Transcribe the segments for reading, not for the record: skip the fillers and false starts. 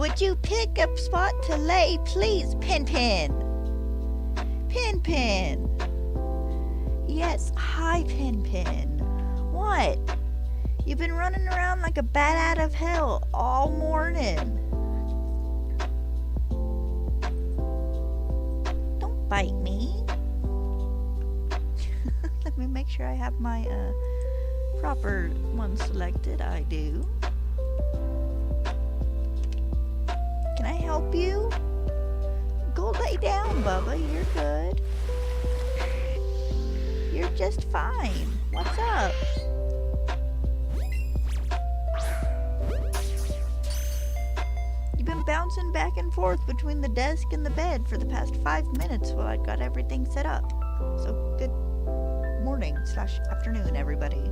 Would you pick a spot to lay, please, Pin Pin? Pin Pin. Yes, hi, Pin Pin. What? You've been running around like a bat out of hell all morning. Don't bite me. Let me make sure I have my proper one selected. I do. Can I help you? Go lay down, Bubba. You're good. You're just fine. What's up? You've been bouncing back and forth between the desk and the bed for the past 5 minutes while I got everything set up. So good morning / afternoon, everybody.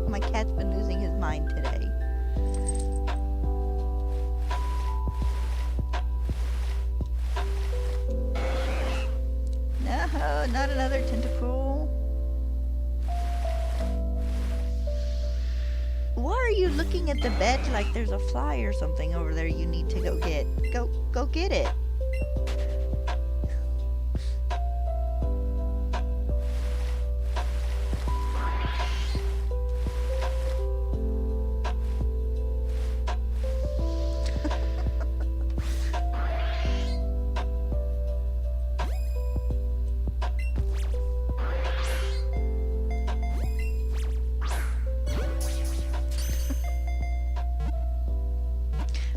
My cat's been losing his mind today. No, not another tentacle. Why are you looking at the bed like there's a fly or something over there you need to go get? Go get it.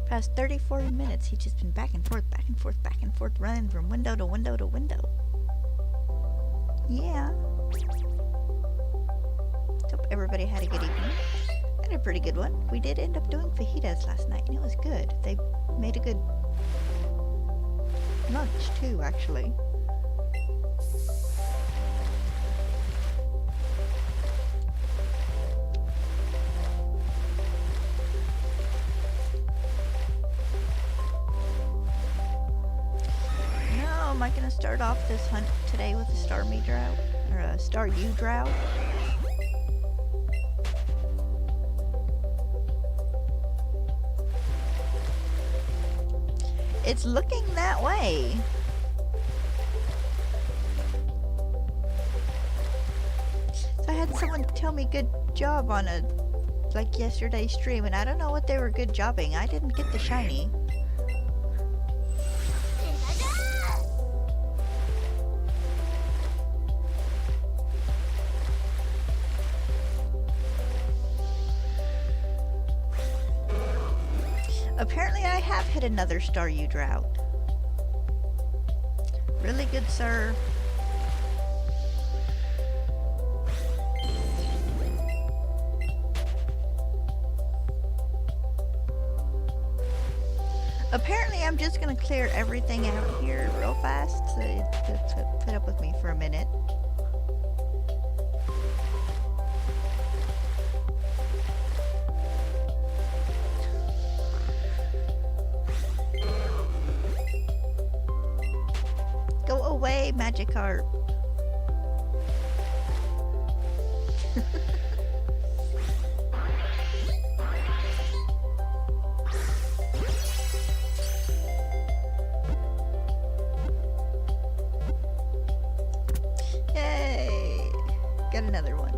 Past 34 minutes, he's just been back and forth, running from window to window to window. Yeah. Hope everybody had a good evening. I had a pretty good one. We did end up doing fajitas last night, and it was good. They made a good lunch, too, actually. Am I going to start off this hunt today with a Staryu drought? Or a Staryu drought? It's looking that way. So I had someone tell me good job on yesterday's stream, and I don't know what they were good jobbing. I didn't get the shiny. Apparently I have hit another Staryu drought. Really good, sir. Apparently I'm just going to clear everything out here real fast, so put up with me for a minute. Go away, Magikarp. Yay! Got another one.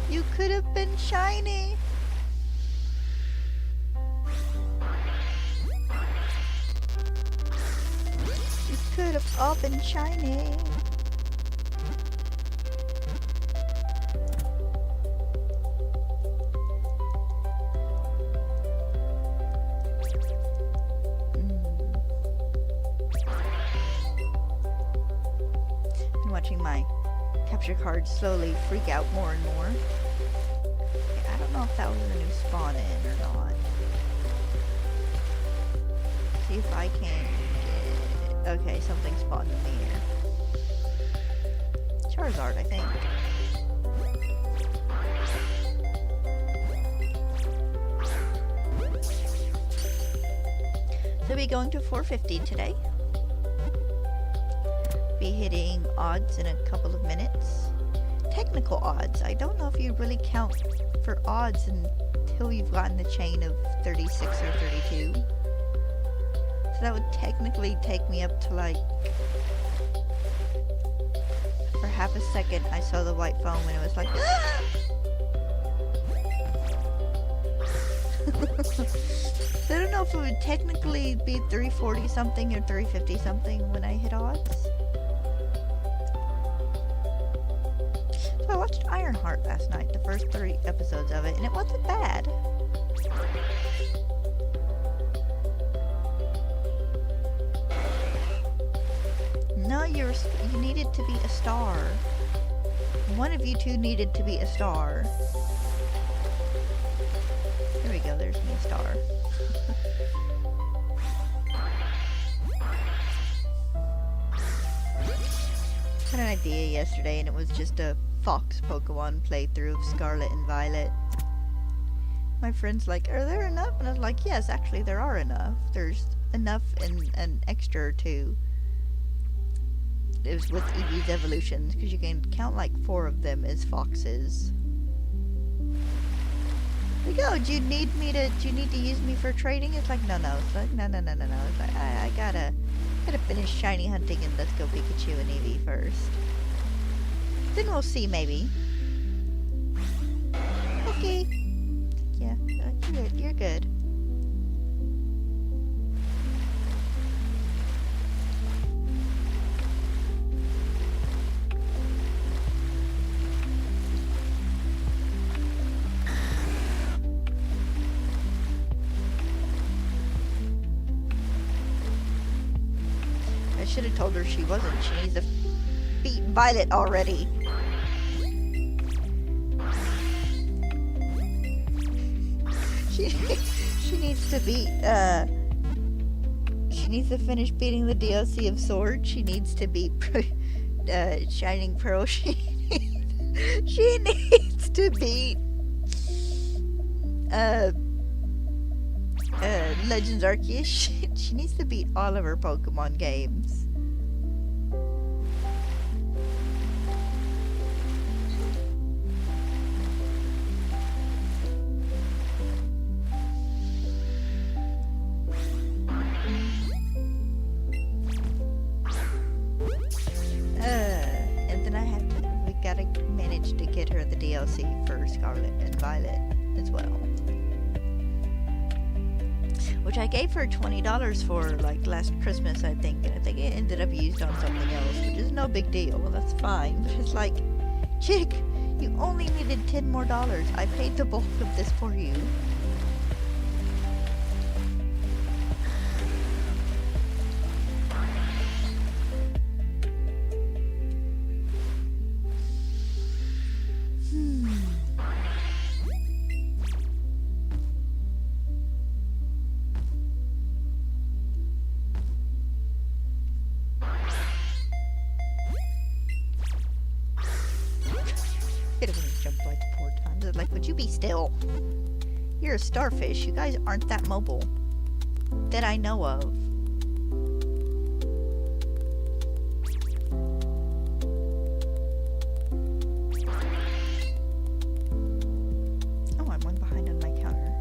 You could have been shiny. You could have all been shiny. Been watching my capture cards slowly freak out more and more. Okay, I don't know if that was a new spawn in or not. See if I can get... Okay, something spawned in the air. Charizard, I think. be going to 450 today. Be hitting odds in a couple of minutes. Technical odds. I don't know if you really count for odds until you've gotten the chain of 36 or 32. So that would technically take me up to like... For half a second I saw the white foam and it was like... So I don't know if it would technically be 340 something or 350 something when I hit odds. So I watched Ironheart last night, the first 3 episodes of it, and it wasn't bad. No, you needed to be a star. One of you two needed to be a star. There we go, there's me a star. I had an idea yesterday and it was just a Fox Pokemon playthrough of Scarlet and Violet. My friend's like, are there enough? And I was like, yes, actually there are enough. There's enough and an extra or two. It was with Eevee's evolutions, because you can count like 4 of them as foxes. Like, oh, do you need to use me for trading? It's like, no. It's like, no. It's like, I gotta finish shiny hunting and let's go Pikachu and Eevee first. Then we'll see, maybe. Okay. Yeah, you're good. I should have told her she wasn't. She needs to beat Violet already. She needs to beat, she needs to finish beating the DLC of Sword. She needs to beat, Shining Pearl. She needs to beat, Legends Arceus. She needs to beat all of her Pokemon games. And then we gotta manage to get her the DLC for Scarlet and Violet as well. Which I gave her $20 for, like, last Christmas, I think. And I think it ended up used on something else, which is no big deal. Well, that's fine. But it's like, chick, you only needed $10 more. I paid the bulk of this for you. Hit him when he jumped like 4 times. I was like, would you be still? You're a starfish. You guys aren't that mobile. That I know of. Oh, I'm 1 behind on my counter.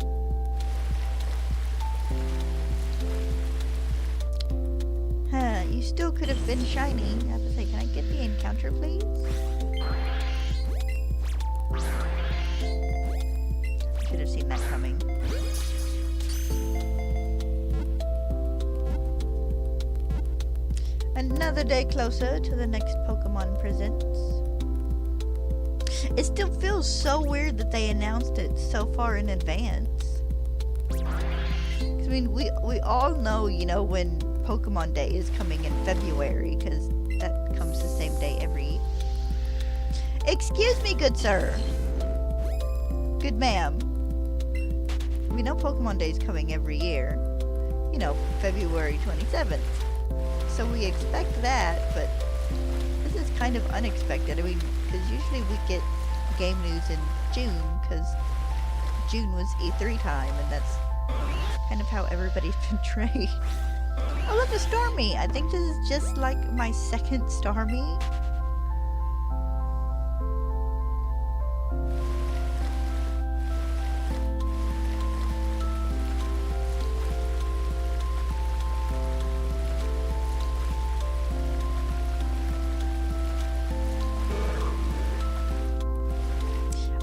Huh, you still could have been shiny. I have to say, can I get the encounter, please? Should have seen that coming. Another day closer to the next Pokemon Presents. It still feels so weird that they announced it so far in advance. 'Cause, I mean, we all know, you know, when Pokemon Day is coming in February, because that comes the same day every... Excuse me, good sir. Good ma'am. We know Pokemon Day is coming every year. You know, February 27th. So we expect that, but this is kind of unexpected. I mean, because usually we get game news in June, because June was E3 time, and that's Kind of how everybody's been trained. Oh, look, a Starmie! I think this is just like my second Starmie.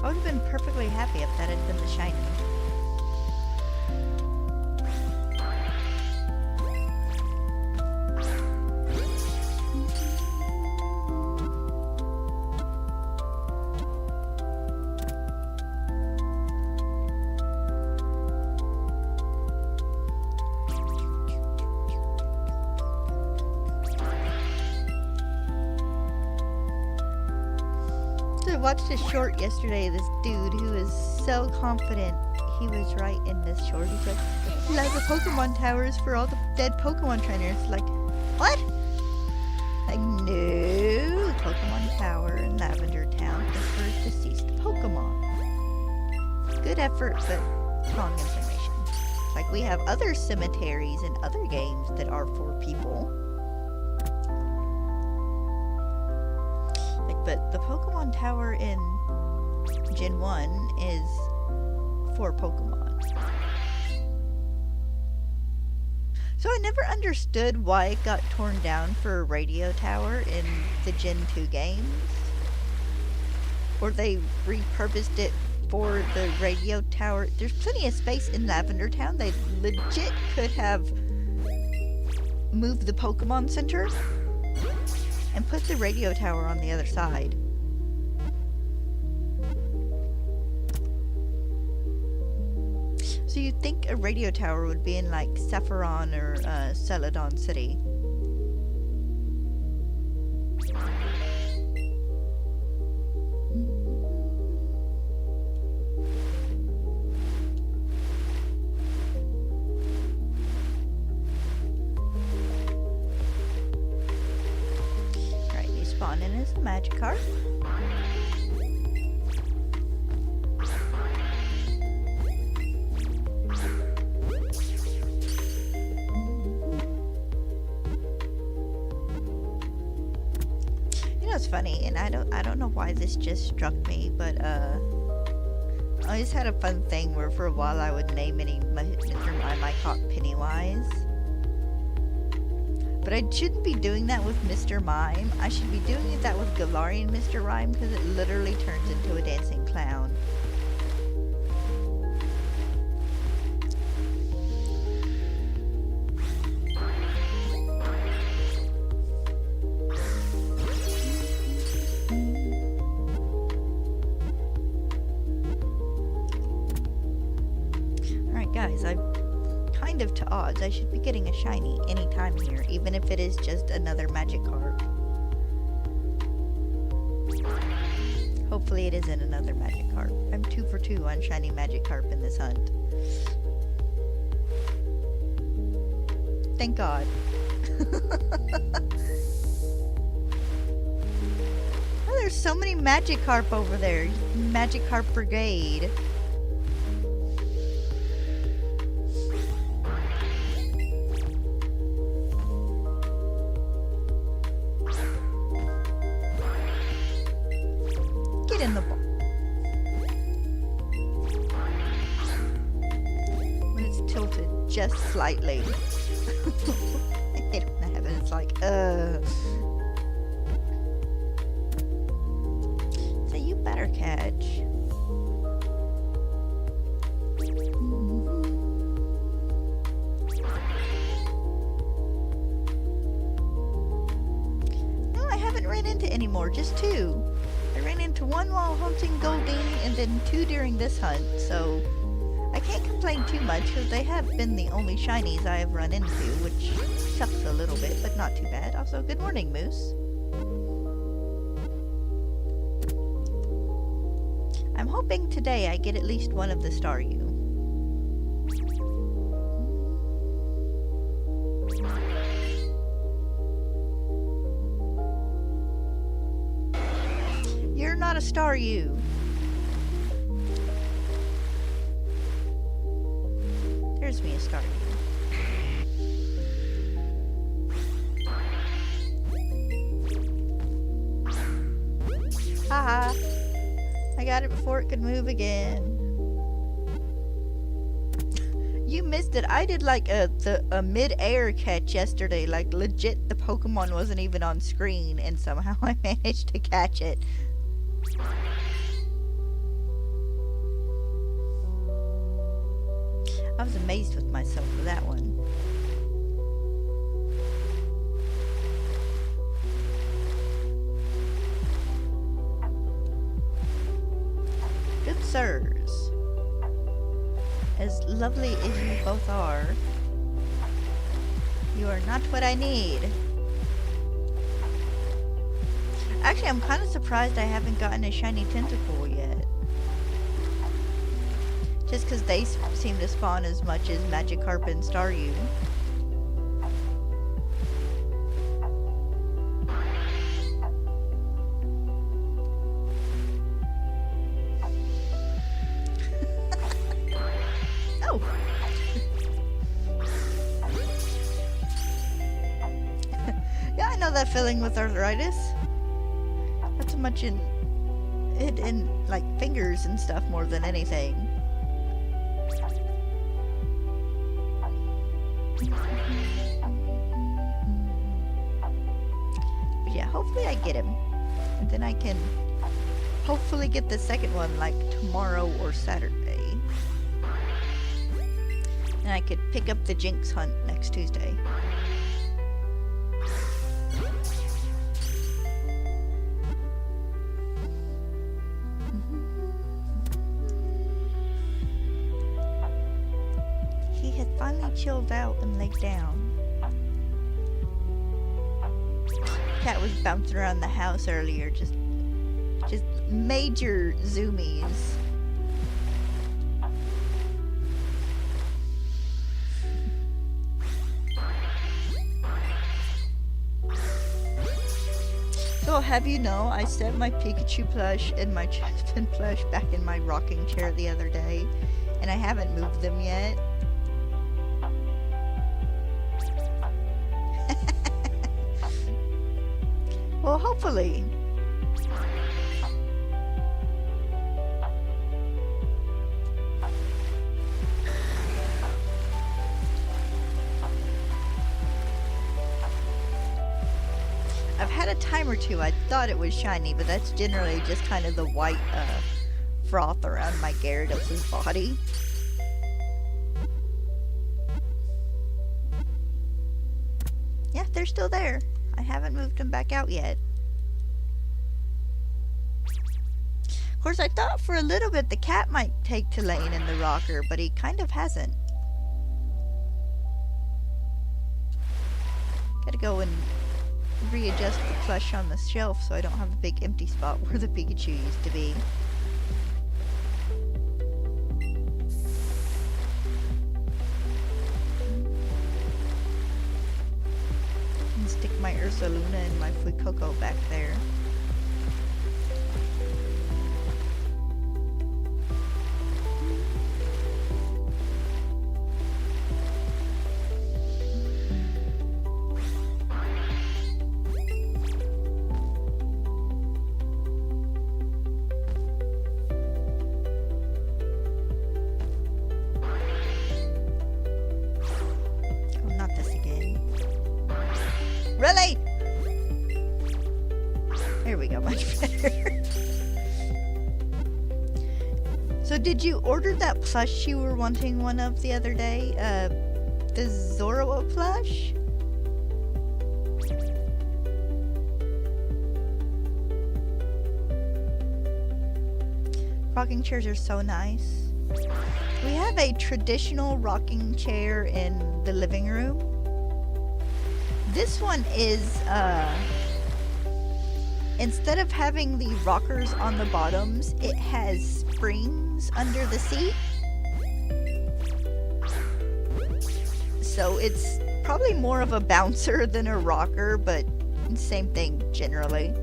I would have been perfectly happy if that had been the shiny. I watched a short yesterday. This dude who is so confident he was right in this short. He's like, "Like the Pokemon towers for all the dead Pokemon trainers." Like, what? Like, no. The Pokemon Tower in Lavender Town confers deceased Pokemon. Good effort, but wrong information. Like, we have other cemeteries in other games that are for people. But the Pokemon Tower in Gen 1 is for Pokemon. So I never understood why it got torn down for a radio tower in the Gen 2 games. Or they repurposed it for the radio tower. There's plenty of space in Lavender Town. They legit could have moved the Pokemon Center and put the radio tower on the other side. So you'd think a radio tower would be in like Saffron or Celadon City. In is the Magikarp. You know, it's funny, and I don't know why this just struck me, but I always had a fun thing where for a while I would name any Mr. Mime I caught Pennywise. But I shouldn't be doing that with Mr. Mime. I should be doing that with Galarian Mr. Rhyme because it literally turns into a dancing clown. Alright guys, I've kind of to odds. I should be getting a shiny anytime here, even if it is just another Magikarp. Hopefully it isn't another Magikarp. I'm 2 for 2 on shiny Magikarp in this hunt. Thank God. Oh, there's so many Magikarp over there. Magikarp Brigade. In the ball. When it's tilted just slightly. I don't have it. It's like, So you better catch. No, I haven't ran into any more. Just 2. I ran into 1 while hunting Goldeen and then 2 during this hunt, so I can't complain too much because they have been the only shinies I have run into, which sucks a little bit, but not too bad. Also, good morning, Moose. I'm hoping today I get at least one of the Staryu. You're not a Staryu. Here's me a Staryu. Haha! I got it before it could move again. You missed it. I did like a mid-air catch yesterday. Like legit, the Pokemon wasn't even on screen, and somehow I managed to catch it. I was amazed with myself for that one. Good sirs. As lovely as you both are, you are not what I need. Actually, I'm kind of surprised I haven't gotten a shiny tentacle yet. Just because they seem to spawn as much as Magikarp and Staryu. Oh! Yeah, I know that feeling with arthritis. Not so much in like fingers and stuff more than anything. But yeah, hopefully I get him. And then I can hopefully get the second one like tomorrow or Saturday. And I could pick up the Jinx hunt next Tuesday. He had finally chilled out and laid down. Cat was bouncing around the house earlier, just major zoomies. So have you know, I set my Pikachu plush and my Chespin plush back in my rocking chair the other day, and I haven't moved them yet. Well, hopefully. I've had a time or two. I thought it was shiny, but that's generally just kind of the white froth around my Gyarados' body. Yeah, they're still there. I haven't moved them back out yet. Of course, I thought for a little bit the cat might take to laying in the rocker, but he kind of hasn't. Gotta go and readjust the plush on the shelf so I don't have a big empty spot where the Pikachu used to be. And stick my Ursaluna and my Fuecoco back there. Really? There we go, much better. So did you order that plush you were wanting one of the other day? The Zorua plush? Rocking chairs are so nice. We have a traditional rocking chair in the living room. This one is, instead of having the rockers on the bottoms, it has springs under the seat. So it's probably more of a bouncer than a rocker, but same thing generally.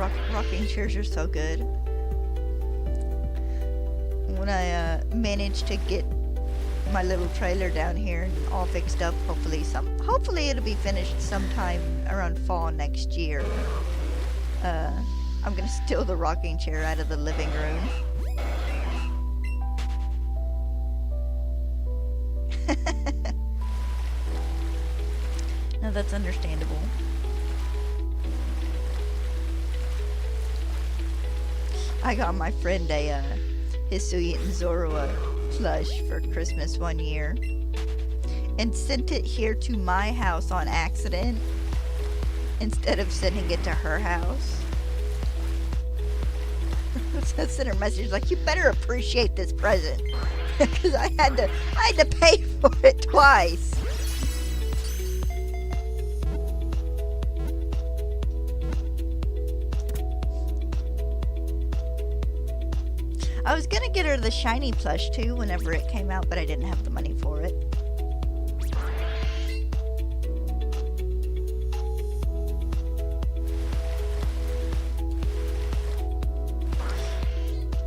rocking chairs are so good. When I manage to get my little trailer down here and all fixed up, hopefully it'll be finished sometime around fall next year. I'm gonna steal the rocking chair out of the living room. No, that's understandable. I got my friend a Hisuian Zorua plush for Christmas one year and sent it here to my house on accident instead of sending it to her house. So I sent her a message like, you better appreciate this present, because I had to pay for it twice. I was gonna get her the shiny plush too whenever it came out, but I didn't have the money for it.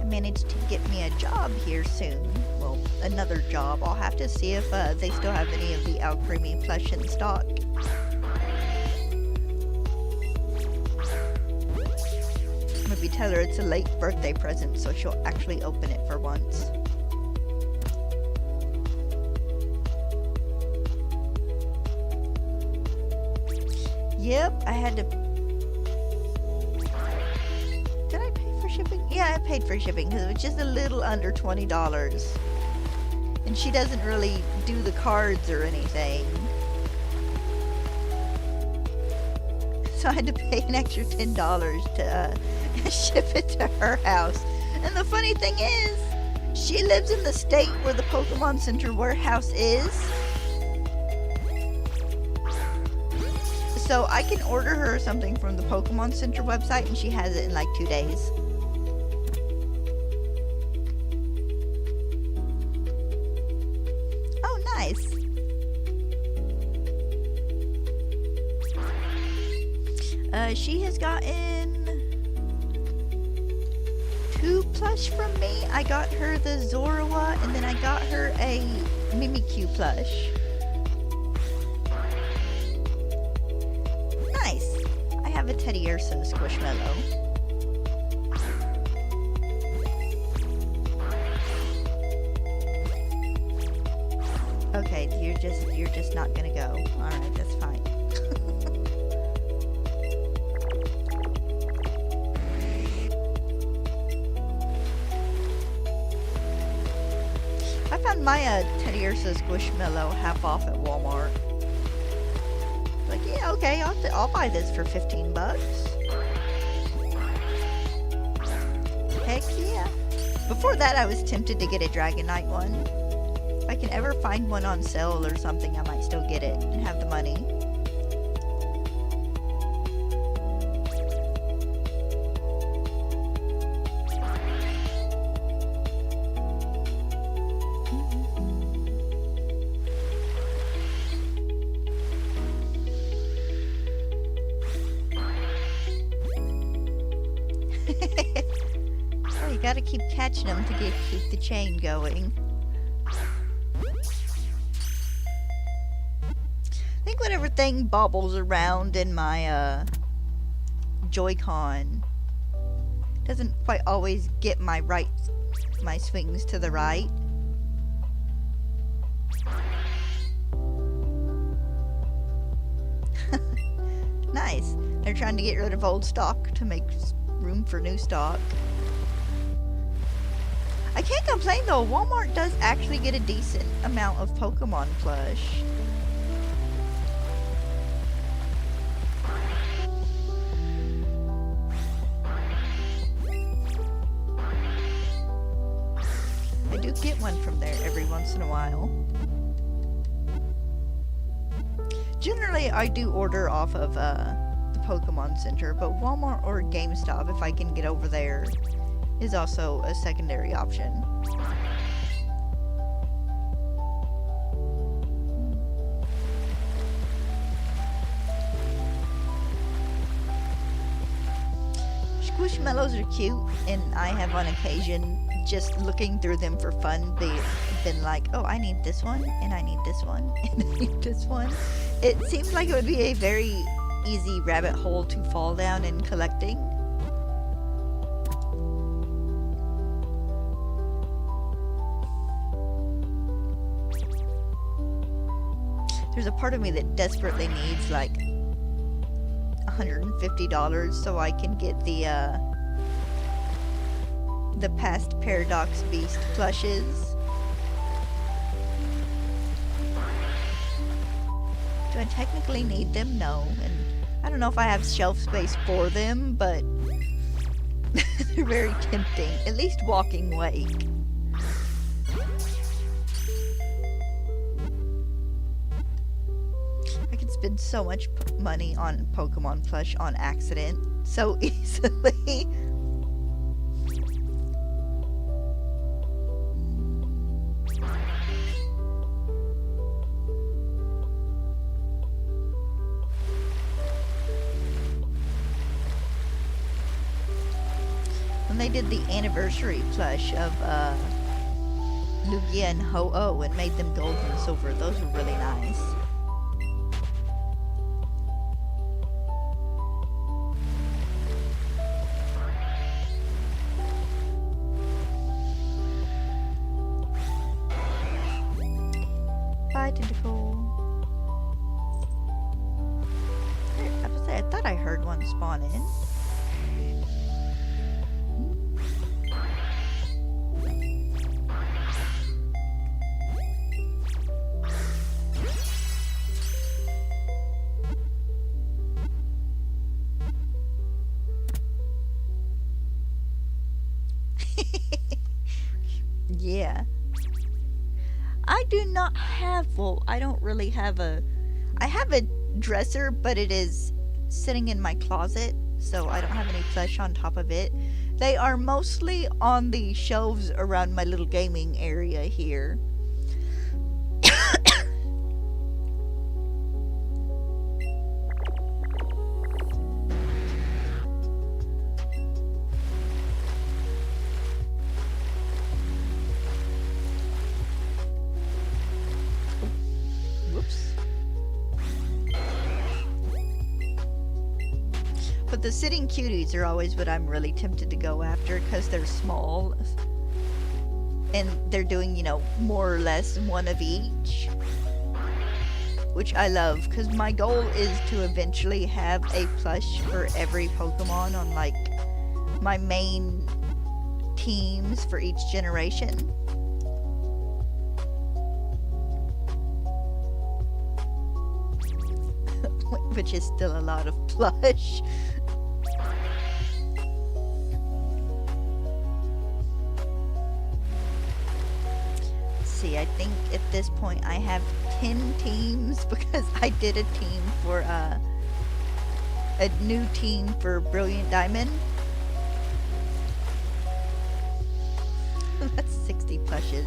I managed to get me a job here soon. Well, another job. I'll have to see if they still have any of the Alcremie plush in stock. Maybe tell her it's a late birthday present so she'll actually open it for once. Yep, I had to... Did I pay for shipping? Yeah, I paid for shipping because it was just a little under $20. And she doesn't really do the cards or anything. So I had to pay an extra $10 to ship it to her house. And the funny thing is, she lives in the state where the Pokemon Center warehouse is. So I can order her something from the Pokemon Center website and she has it in like 2 days. Oh, nice. She has gotten 2 plush from me. I got her the Zorua, and then I got her a Mimikyu plush. Nice. I have a Teddy Ursa Squishmallow. Okay, you're just not gonna go. All right, that's fine. I found my Teddy Ursa Squishmallow half off at Walmart. Like, yeah, okay, I'll buy this for 15 bucks. Heck yeah. Before that, I was tempted to get a Dragonite one. If I can ever find one on sale or something, I might still get it and have the money. Oh, you gotta keep catching them to keep the chain going. I think whenever thing bobbles around in my Joy-Con, doesn't quite always get my swings to the right. Nice. They're trying to get rid of old stock to make room for new stock. I can't complain though. Walmart does actually get a decent amount of Pokemon plush. I do get one from there every once in a while. Generally, I do order off of the Pokemon Center, but Walmart or GameStop, if I can get over there, is also a secondary option. Squishmallows are cute, and I have on occasion, just looking through them for fun, been like, oh, I need this one, and I need this one, and I need this one. It seems like it would be a very easy rabbit hole to fall down in collecting. There's a part of me that desperately needs like $150 so I can get the past Paradox Beast plushes. Do I technically need them? No. And I don't know if I have shelf space for them, but they're very tempting. At least Walking Wake. I can spend so much money on Pokemon plush on accident so easily. When they did the anniversary plush of Lugia and Ho-Oh and made them gold and silver, those were really nice. Bye, Tentacle. I thought I heard one spawn in. Yeah. I do not have, well, I don't really have I have a dresser, but it is sitting in my closet, so I don't have any plush on top of it. They are mostly on the shelves around my little gaming area here. But the sitting cuties are always what I'm really tempted to go after because they're small. And they're doing, you know, more or less one of each. Which I love because my goal is to eventually have a plush for every Pokemon on, like, my main teams for each generation. Which is still a lot of plush. See, I think at this point I have 10 teams because I did a team for a new team for Brilliant Diamond. That's 60 plushes.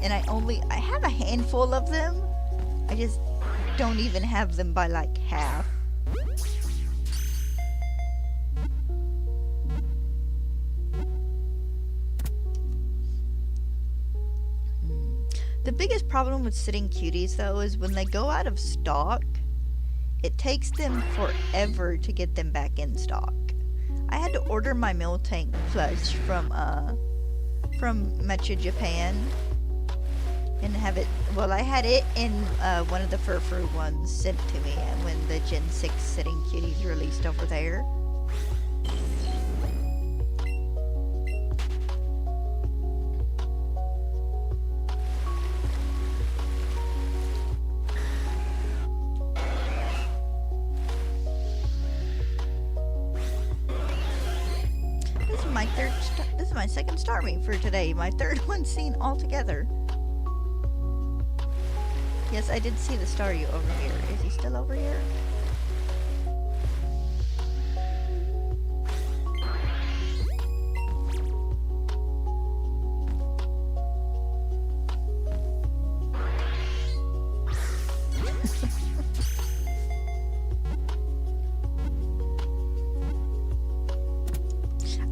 And I have a handful of them. I just don't even have them by like half. The biggest problem with sitting cuties though is when they go out of stock, it takes them forever to get them back in stock. I had to order my Miltank plush from Mecha Japan and have it, well, I had it in one of the Furfru ones sent to me when the Gen 6 sitting cuties released over there. This is my second Starmie for today. My third one seen altogether. Yes, I did see the Staryu over here. Is he still over here?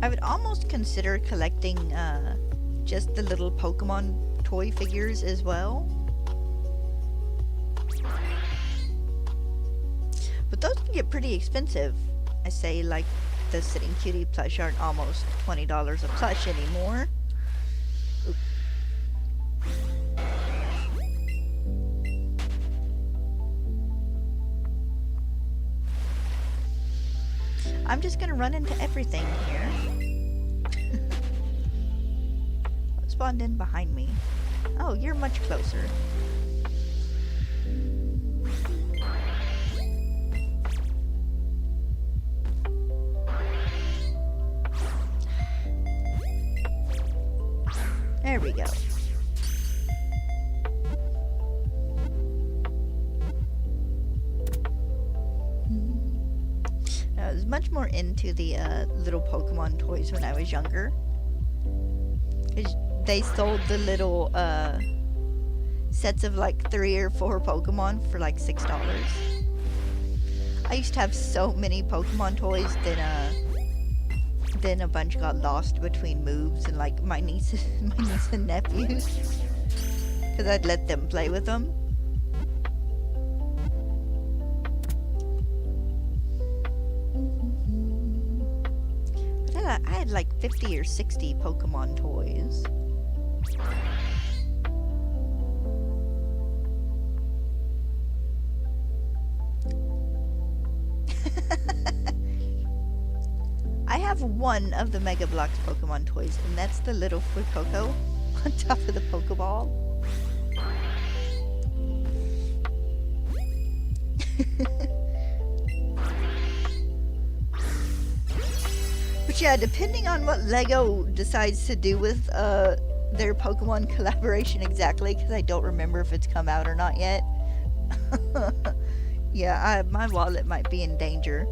I would almost consider collecting just the little Pokemon toy figures as well. But those can get pretty expensive. I say, like, the Sitting Cutie plush aren't almost $20 a plush anymore. Oop. I'm just gonna run into everything here. What spawned in behind me? Oh, you're much closer. There we go. I was much more into the little Pokemon toys when I was younger. They sold the little sets of like 3 or 4 Pokemon for like $6. I used to have so many Pokemon toys that then a bunch got lost between moves and like my niece and nephews, because I'd let them play with them. But I had like 50 or 60 Pokemon toys. I have one of the Mega Bloks Pokemon toys, and that's the little Fuecoco on top of the Pokeball. But yeah, depending on what LEGO decides to do with their Pokemon collaboration exactly, because I don't remember if it's come out or not yet. Yeah, my wallet might be in danger.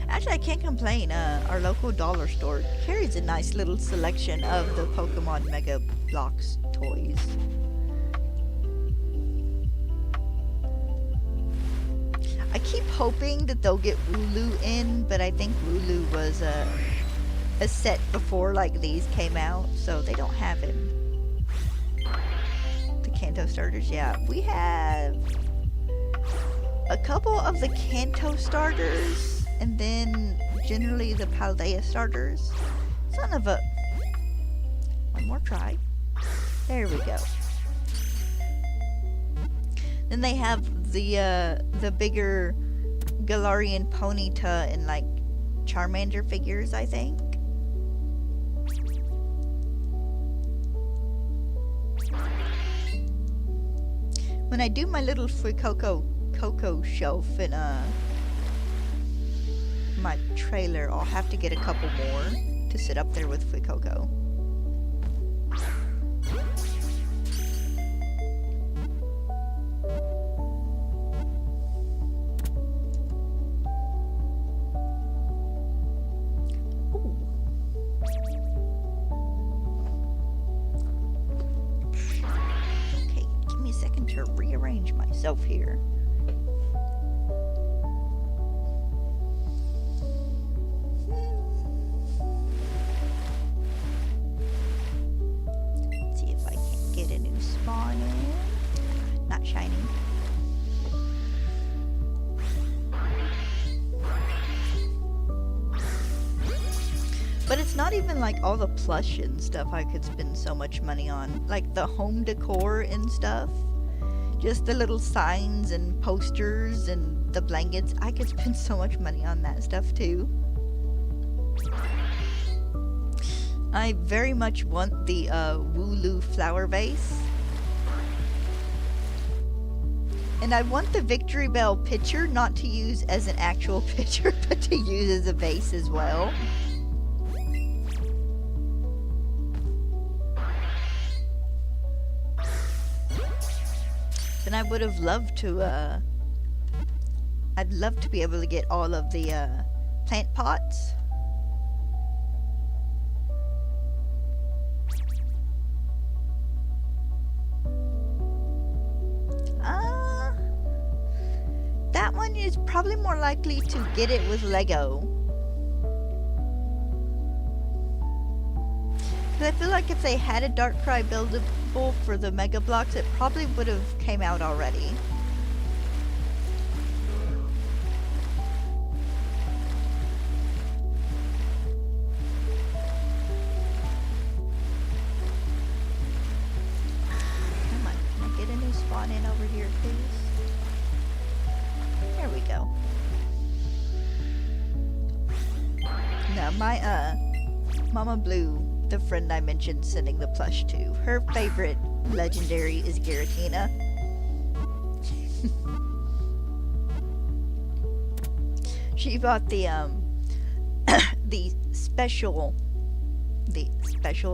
Actually, I can't complain. Our local dollar store carries a nice little selection of the Pokemon Mega Bloks toys. I keep hoping that they'll get Wooloo in, but I think Wooloo was a set before like these came out, so they don't have him. The Kanto starters, yeah. We have a couple of the Kanto starters, and then generally the Paldea starters. Son of a... One more try. There we go. Then they have the bigger Galarian Ponyta and like Charmander figures, I think. When I do my little Fuecoco shelf in my trailer, I'll have to get a couple more to sit up there with Fuecoco. Okay, give me a second to rearrange myself here. Not shiny. But it's not even like all the plush and stuff I could spend so much money on. Like the home decor and stuff. Just the little signs and posters and the blankets. I could spend so much money on that stuff too. I very much want the Wooloo flower vase. And I want the Victory Bell pitcher not to use as an actual pitcher, but to use as a vase as well. Then I would have loved to, I'd love to be able to get all of the plant pots. telling you, it's probably more likely to get it with Lego. Because I feel like if they had a Darkrai buildable for the Mega Blocks, it probably would have came out already. Come on, can I get a new spawn in over here, please? There we go. Now my Mama Blue, the friend I mentioned sending the plush to, her favorite legendary is Giratina. She bought the special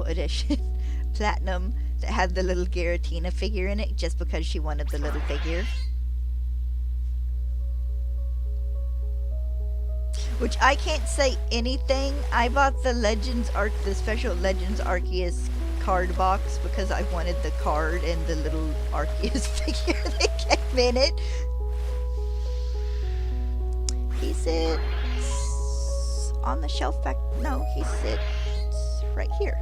edition platinum that had the little Giratina figure in it just because she wanted the little figure. Which I can't say anything. I bought the special Legends Arceus card box because I wanted the card and the little Arceus figure that came in it. He sits on the shelf back. No, he sits right here.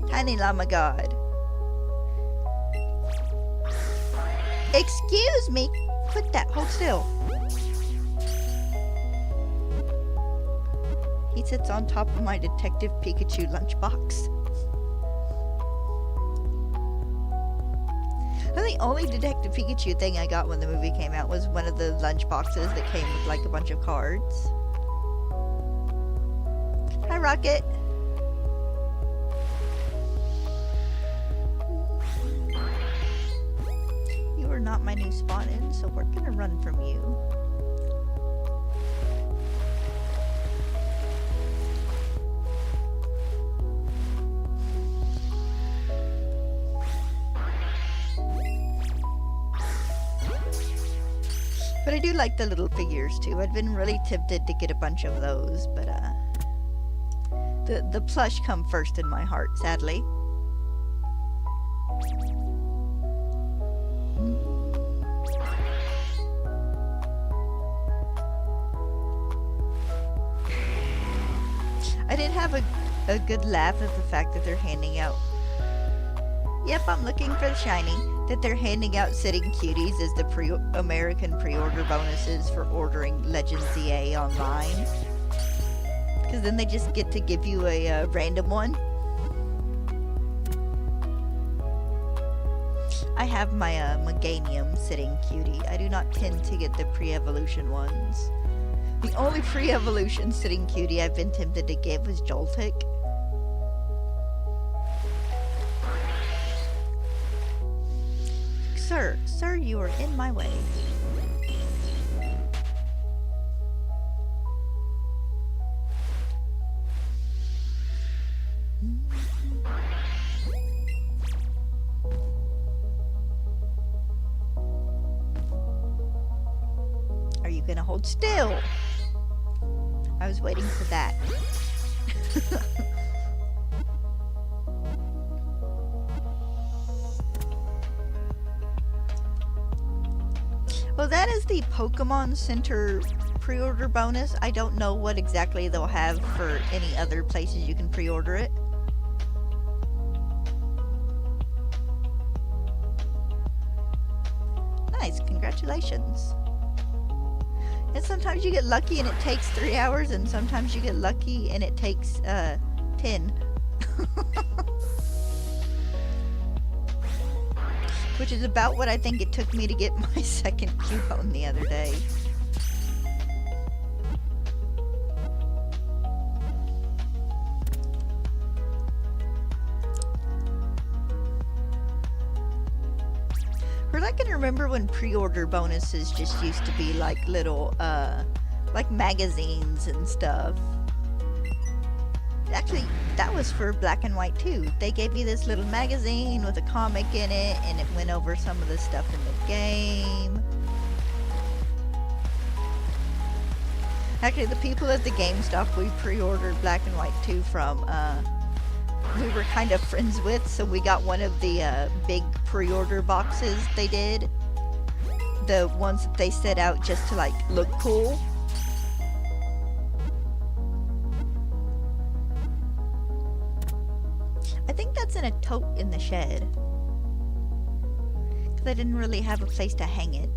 Tiny Llama God. Excuse me. Quit that. Hold still. He sits on top of my Detective Pikachu lunchbox. And the only Detective Pikachu thing I got when the movie came out was one of the lunchboxes that came with like a bunch of cards. Hi, Rocket. You are not my new spawn in, so we're gonna run from you. But I do like the little figures too. I've been really tempted to get a bunch of those, but the plush come first in my heart, sadly. I did have a good laugh at the fact that they're handing out. Yep, I'm looking for the shiny. That they're handing out Sitting Cuties as the American pre-order bonuses for ordering Legends ZA online. Because then they just get to give you a random one. I have my Meganium Sitting Cutie. I do not tend to get the pre-evolution ones. The only pre-evolution Sitting Cutie I've been tempted to give was Joltik. Sir, you are in my way. Are you gonna hold still? I was waiting for that. Well, that is the Pokemon Center pre-order bonus. I don't know what exactly they'll have for any other places you can pre-order it. Nice, congratulations. And sometimes you get lucky and it takes 3 hours, and sometimes you get lucky and it takes 10. Which is about what I think it took me to get my second Cubone the other day. I can remember when pre-order bonuses just used to be like little, like magazines and stuff. Actually, that was for Black and White too. They gave you this little magazine with a comic in it, and it went over some of the stuff in the game. Actually, the people at the GameStop we pre-ordered Black and White 2 from, we were kind of friends with, so we got one of the big pre-order boxes they did. The ones that they set out just to like look cool. I think that's in a tote in the shed. Because I didn't really have a place to hang it.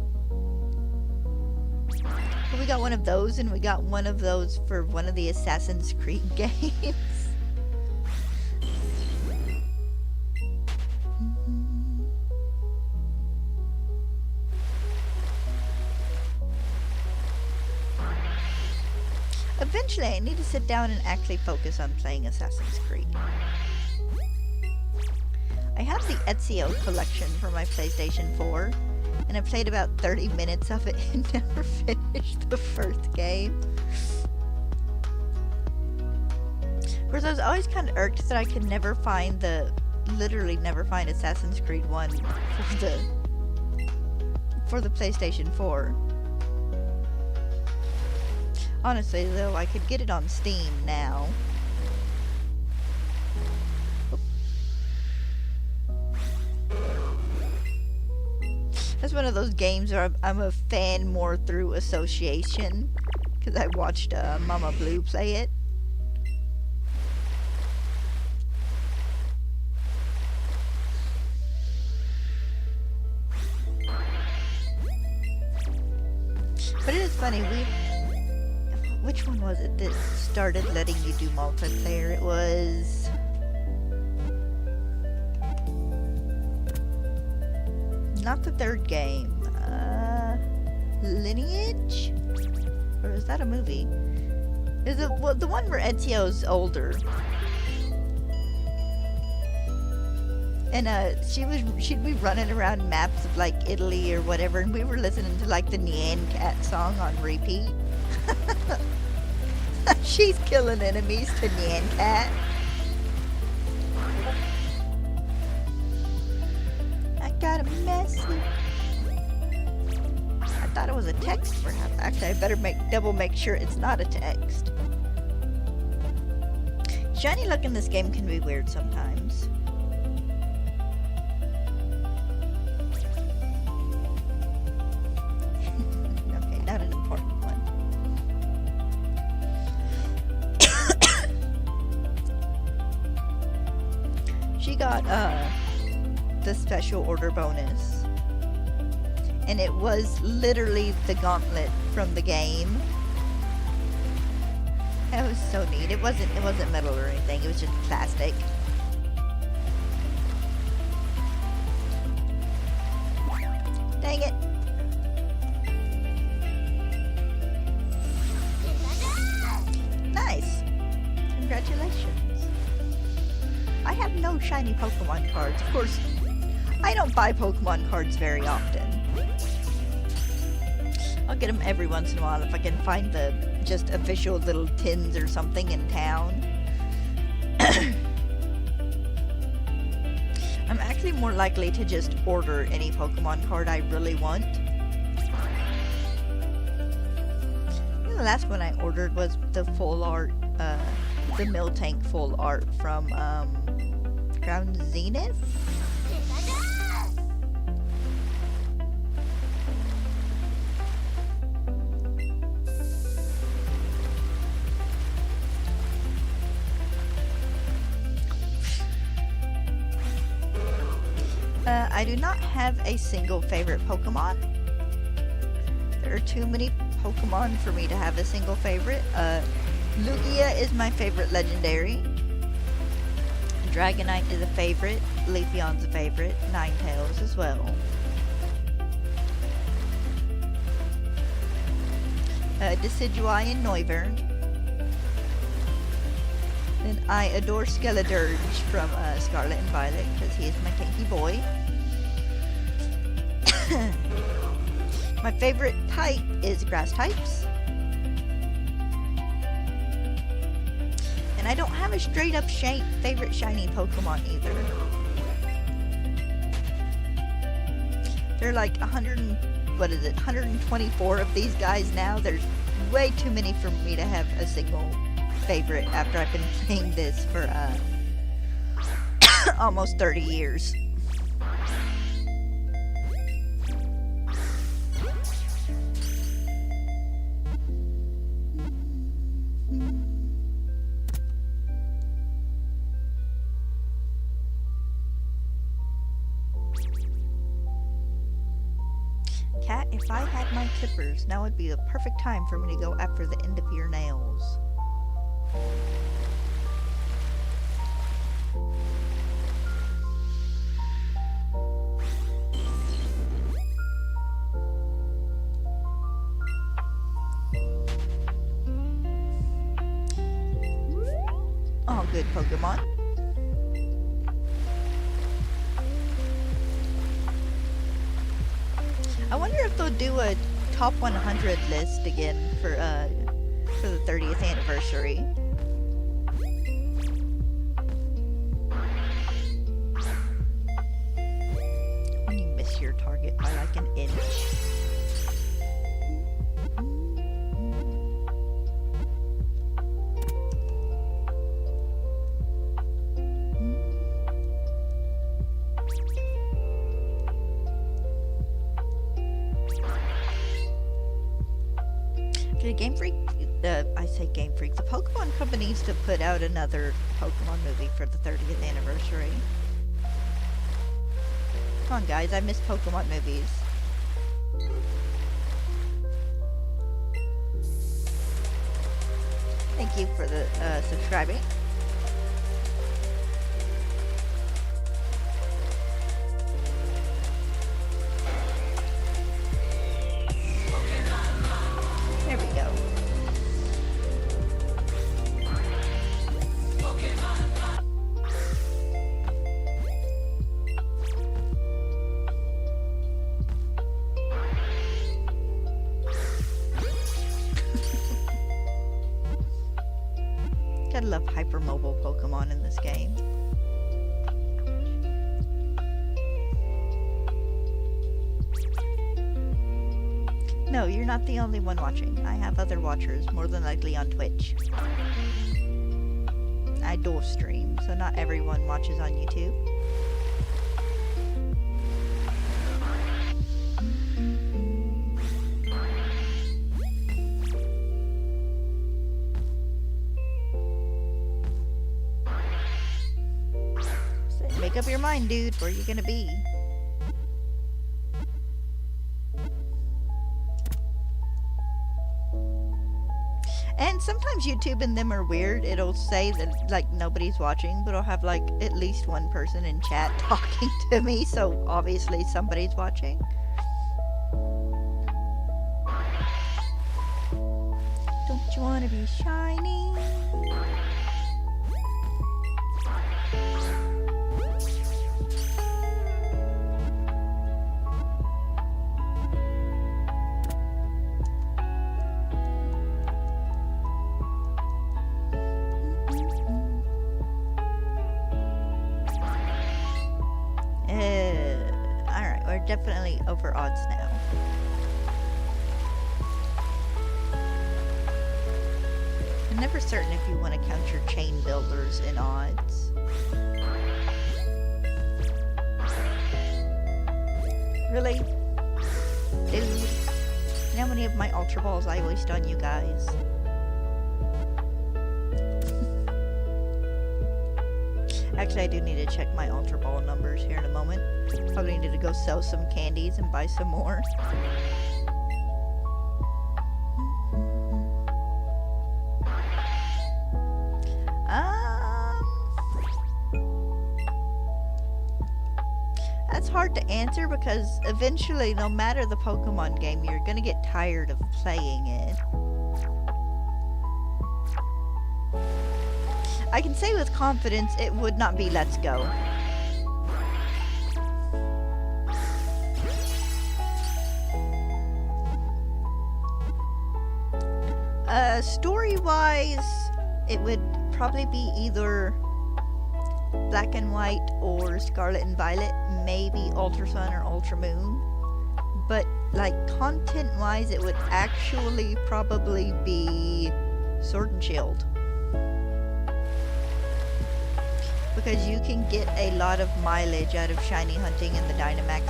But we got one of those, and we got one of those for one of the Assassin's Creed games. Eventually, I need to sit down and actually focus on playing Assassin's Creed. I have the Ezio collection for my PlayStation 4, and I played about 30 minutes of it and never finished the first game. Of course, I was always kind of irked that I could never find literally never find Assassin's Creed 1 for the PlayStation 4. Honestly, though, I could get it on Steam now. That's one of those games where I'm a fan more through association, because I watched Mama Blue play it. But it is funny, which one was it that started letting you do multiplayer? It was... not the third game. Lineage? Or is that a movie? Is it, well, the one where Ezio's older. And she'd be running around maps of like Italy or whatever, and we were listening to like the Nyan Cat song on repeat. She's killing enemies to Nyan Cat. I got a message. I thought it was a text perhaps. Actually, I better make sure it's not a text. Shiny look in this game can be weird sometimes. Okay, not an important one. She got the special order bonus, and it was literally the gauntlet from the game. That was so neat. It wasn't metal or anything, it was just plastic. Dang it. Nice. Congratulations. I have no shiny Pokemon cards. Of course, I don't buy Pokemon cards very often. I'll get them every once in a while if I can find the just official little tins or something in town. I'm actually more likely to just order any Pokemon card I really want. I think the last one I ordered was the full art, the Miltank full art from Ground Zenith? I do not have a single favorite Pokemon. There are too many Pokemon for me to have a single favorite. Lugia is my favorite legendary. Dragonite is a favorite. Leafeon's a favorite. Ninetales as well. Decidueye and Noivern. Then I adore Skeledirge from Scarlet and Violet because he is my kinky boy. My favorite type is grass types. And I don't have a straight up favorite shiny Pokemon either. There are like 124 of these guys now. There's way too many for me to have a single favorite after I've been playing this for Almost 30 years. Cat, if I had my clippers, now would be the perfect time for me to go after the end of your nails. Oh, good Pokemon. I wonder if they'll do a top 100 list again for the 30th anniversary. When you miss your target by like an inch. Game Freak, I say Game Freak, the Pokemon Company needs to put out another Pokemon movie for the 30th anniversary. Come on guys, I miss Pokemon movies. Thank you for the subscribing. There we go. Gotta love hypermobile Pokemon in this game. No, you're not the only one watching. I have other watchers, more than likely on Twitch. I dual stream, so not everyone watches on YouTube. So make up your mind, dude. Where are you gonna be? And sometimes YouTube and them are weird. It'll say that like nobody's watching, but it'll have like at least one person in chat talking to me, so obviously somebody's watching. Don't you want to be shiny? Alright, we're definitely over odds now. I'm never certain if you want to count your chain builders in odds. Really? Dude. You know how many of my Ultra Balls I waste on you guys? Actually, I do need to check my Ultra Ball numbers here in a moment. Probably need to go sell some candies and buy some more. That's hard to answer because eventually, no matter the Pokemon game, you're gonna get tired of playing it. I can say with confidence it would not be Let's Go. Story-wise, it would probably be either Black and White or Scarlet and Violet, maybe Ultra Sun or Ultra Moon. But like content-wise, it would actually probably be Sword and Shield. because you can get a lot of mileage out of shiny hunting in the Dynamax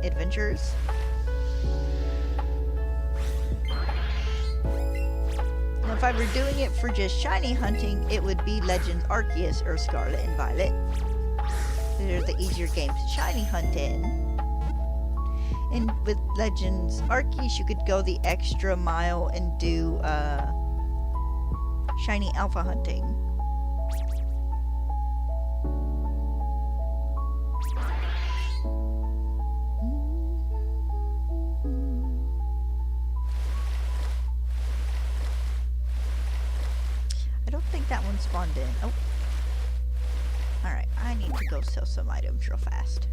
adventures. Now, if I were doing it for just shiny hunting, it would be Legends Arceus or Scarlet and Violet. They're the easier games to shiny hunt in. And with Legends Arceus, you could go the extra mile and do shiny alpha hunting. I don't think that one spawned in. Oh. Alright, I need to go sell some items real fast.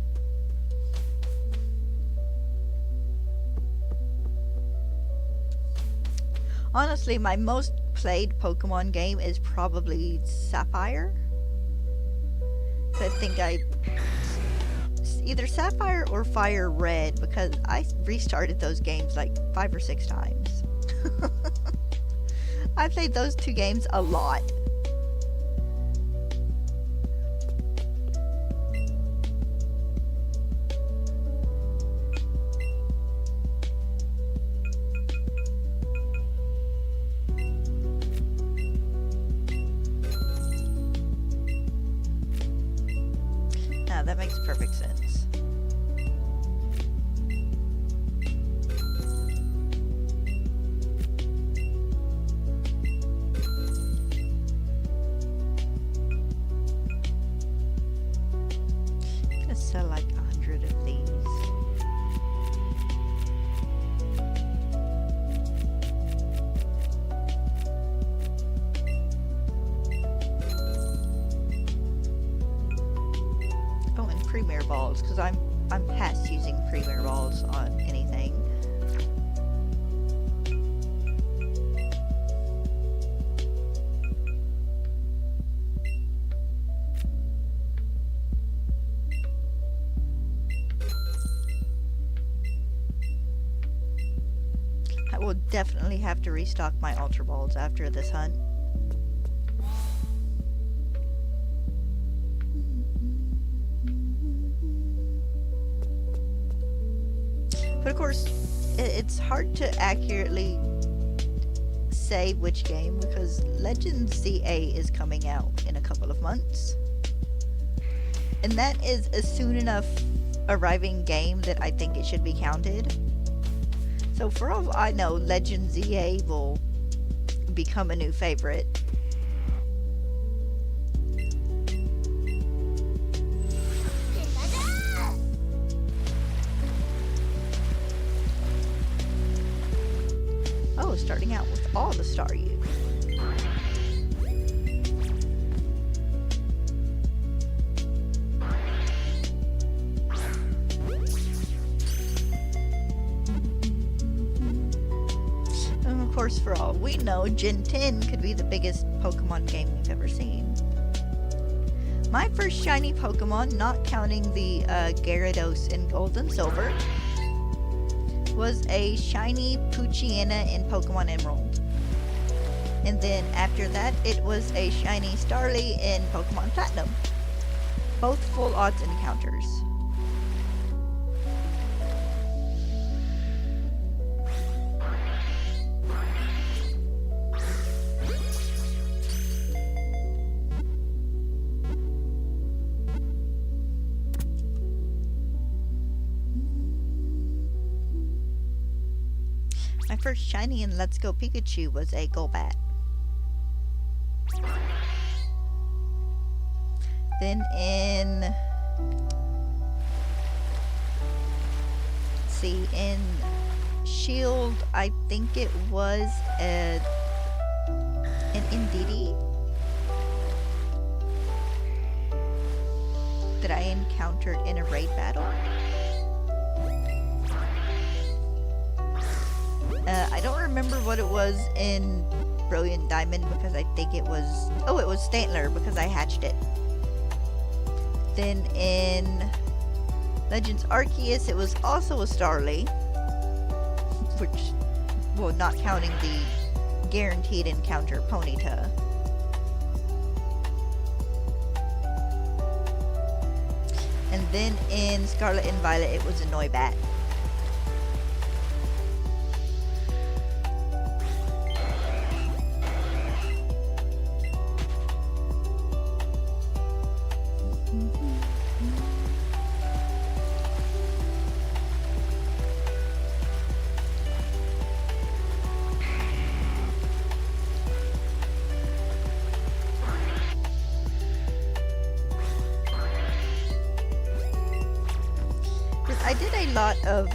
Honestly, my most played Pokemon game is probably Sapphire. So I think either Sapphire or Fire Red, because I restarted those games like 5 or 6 times. I played those 2 games a lot. That makes perfect sense. I'm gonna sell like 100 of these. Premier balls, because I'm past using premier balls on anything. I will definitely have to restock my Ultra Balls after this hunt. But of course, it's hard to accurately say which game because Legends ZA is coming out in a couple of months. And that is a soon enough arriving game that I think it should be counted. So for all I know, Legends ZA will become a new favorite. Starting out with all the Staryu. And of course, for all we know, Gen 10 could be the biggest Pokemon game we've ever seen. My first shiny Pokemon, not counting the Gyarados in Gold and Silver, was a shiny Poochyena in Pokemon Emerald. And then after that, it was a shiny Starly in Pokemon Platinum. Both full odds encounters. My first shiny in Let's Go Pikachu was a Golbat. Then in... in Shield, I think it was an Indeedee that I encountered in a raid battle. I don't remember what it was in Brilliant Diamond because I think it was... Oh, it was Stantler because I hatched it. Then in Legends Arceus, it was also a Starly. Which, well, not counting the guaranteed encounter Ponyta. And then in Scarlet and Violet, it was a Noibat. I did a lot of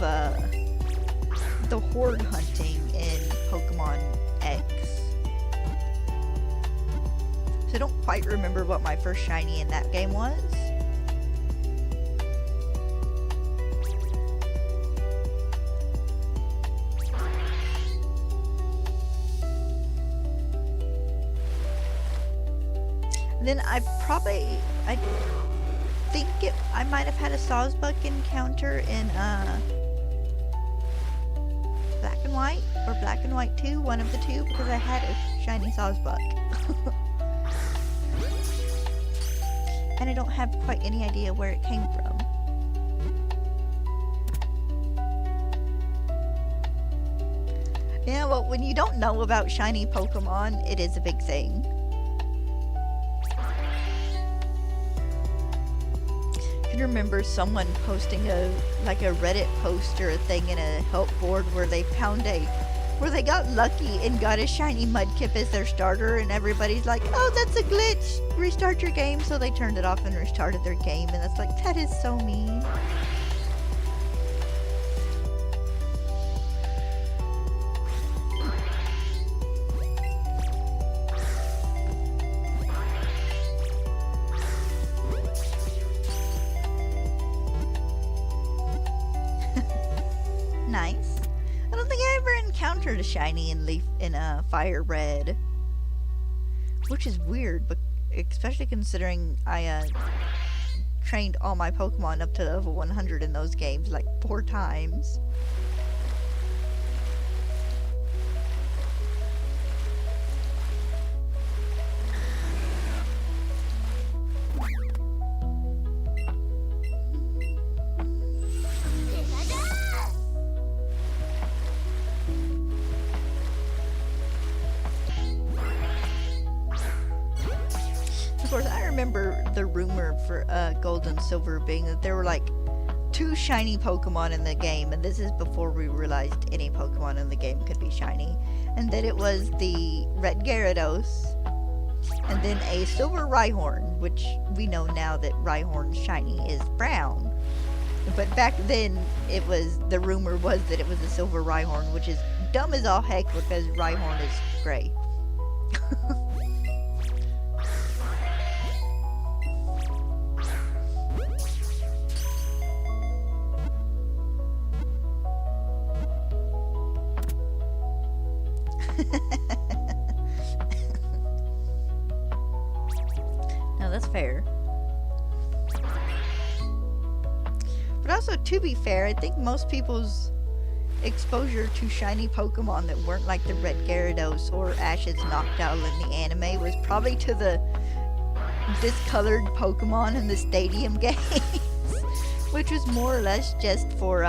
the horde hunting in Pokemon X. So I don't quite remember what my first shiny in that game was. Then I think I might have had a Sawsbuck encounter in Black and White or Black and White 2, one of the two, because I had a shiny Sawsbuck. And I don't have quite any idea where it came from. Yeah, well, when you don't know about shiny Pokemon, it is a big thing. I remember someone posting a Reddit post or a thing in a help board where they found where they got lucky and got a shiny Mudkip as their starter, and everybody's like, oh, that's a glitch, restart your game. So they turned it off and restarted their game, and that's like, that is so mean. Nice. I don't think I ever encountered a shiny in Fire Red, which is weird, but especially considering I trained all my Pokemon up to level 100 in those games like 4 times. Of course, I remember the rumor for Gold and Silver being that there were like 2 shiny Pokemon in the game, and this is before we realized any Pokemon in the game could be shiny, and that it was the Red Gyarados and then a Silver Rhyhorn, which we know now that Rhyhorn's shiny is brown. But back then, the rumor was that it was a Silver Rhyhorn, which is dumb as all heck because Rhyhorn is gray. No, that's fair. But also, to be fair, I think most people's exposure to shiny Pokemon that weren't like the Red Gyarados or Ash's Noctowl in the anime was probably to the discolored Pokemon in the stadium games, which was more or less just for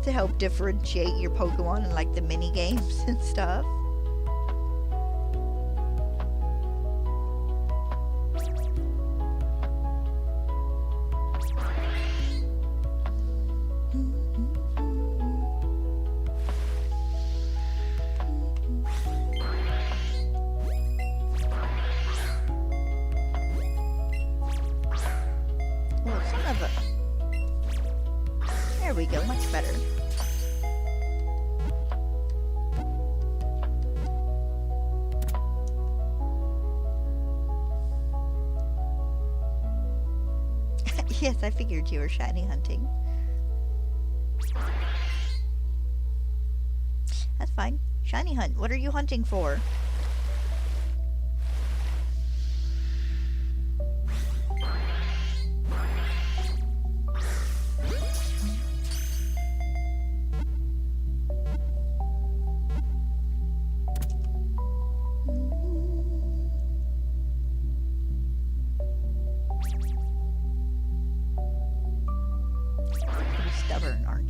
to help differentiate your Pokemon in like the mini games and stuff. Well, son of a... There we go, much better. Yes, I figured you were shiny hunting. That's fine. Shiny hunt. What are you hunting for?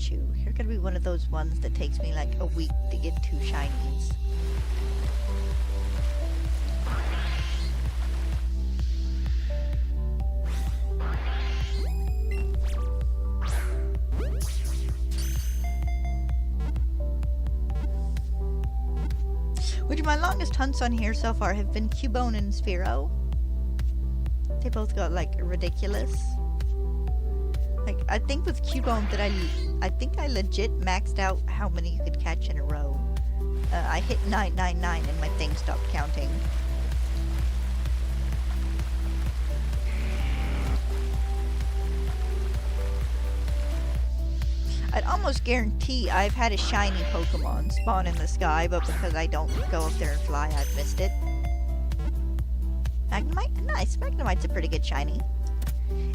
Pikachu. You're gonna be one of those ones that takes me like a week to get 2 shinies. Which my longest hunts on here so far have been Cubone and Sphero. They both got like ridiculous. Like I think with Cubone that I think I legit maxed out how many you could catch in a row. I hit 999 and my thing stopped counting. I'd almost guarantee I've had a shiny Pokemon spawn in the sky, but because I don't go up there and fly, I've missed it. Magnemite? Nice. Magnemite's a pretty good shiny.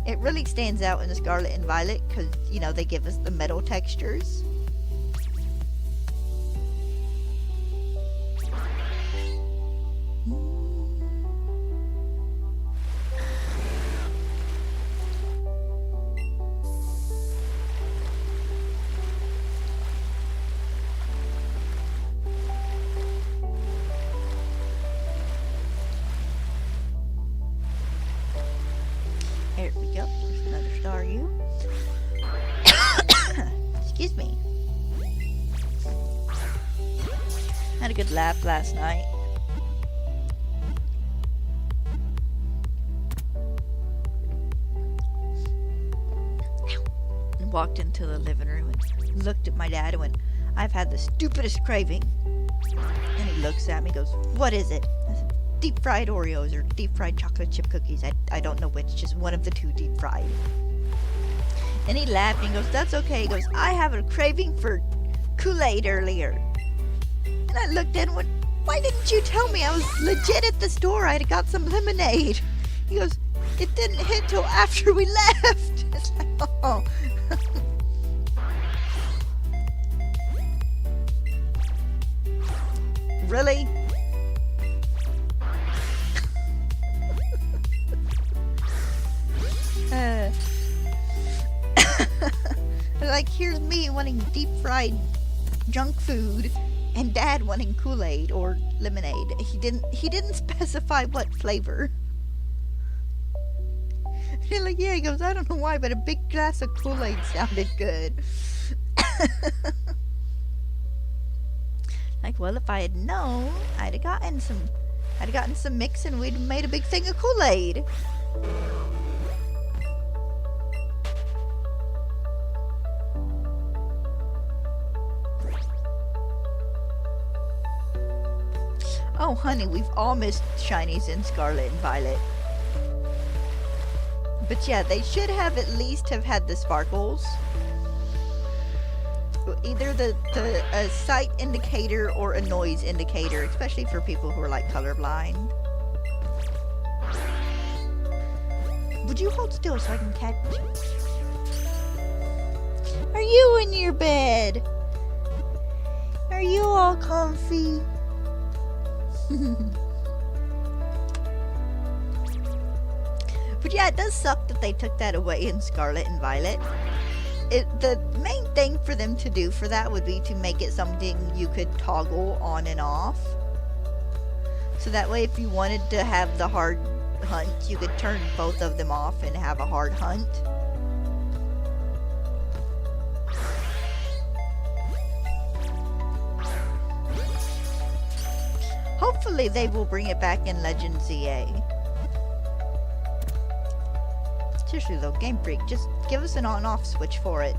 It really stands out in the Scarlet and Violet because, you know, they give us the metal textures. There we go. There's another Staryu. Excuse me. Had a good lap last night. And walked into the living room and looked at my dad and went, "I've had the stupidest craving." And he looks at me and goes, "What is it?" I said, "Deep fried Oreos or deep fried chocolate chip cookies. I don't know which, just one of the two deep fried." And he laughed and goes, "That's okay." He goes, "I have a craving for Kool-Aid earlier." And I looked at him and went, "Why didn't you tell me? I was legit at the store. I'd got some lemonade." He goes, "It didn't hit till after we left." It's like, oh. Really? Like, here's me wanting deep fried junk food and Dad wanting Kool-Aid or lemonade. He didn't specify what flavor. You're like, yeah, he goes, "I don't know why, but a big glass of Kool-Aid sounded good." Like, well, if I had known, I'd have gotten some mix and we'd made a big thing of Kool-Aid. Oh, honey, we've all missed shinies in Scarlet and Violet. But yeah, they should have at least have had the sparkles. Either a sight indicator or a noise indicator, especially for people who are like colorblind. Would you hold still so I can catch you? Are you in your bed? Are you all comfy? But yeah, it does suck that they took that away in Scarlet and Violet. The main thing for them to do for that would be to make it something you could toggle on and off. So that way if you wanted to have the hard hunt, you could turn both of them off and have a hard hunt. Hopefully they will bring it back in Legend ZA. Seriously though, Game Freak, just give us an on-off switch for it.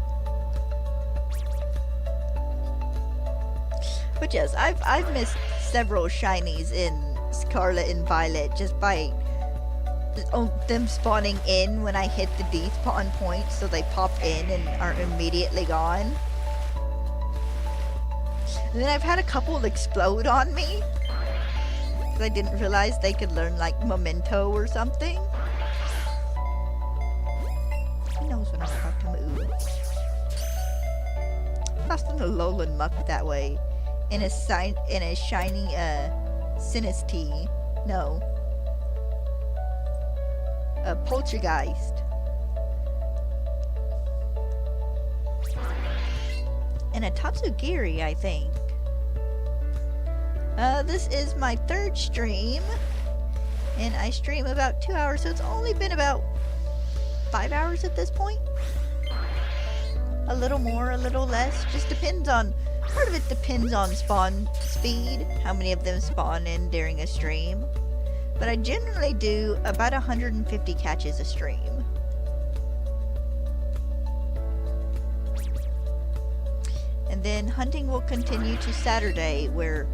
But yes, I've missed several shinies in Scarlet and Violet just by them spawning in when I hit the despawn point, so they pop in and are immediately gone. And then I've had a couple explode on me because I didn't realize they could learn like Memento or something. He knows when I'm about to move. Lost in the lowland muck that way. In a shiny Sinistea. No. A Poltergeist. and a Tatsugiri, I think. This is my 3rd stream, and I stream about 2 hours, so it's only been about 5 hours at this point. A little more, a little less, just depends on, part of it depends on spawn speed, how many of them spawn in during a stream. But I generally do about 150 catches a stream. And then hunting will continue to Saturday, where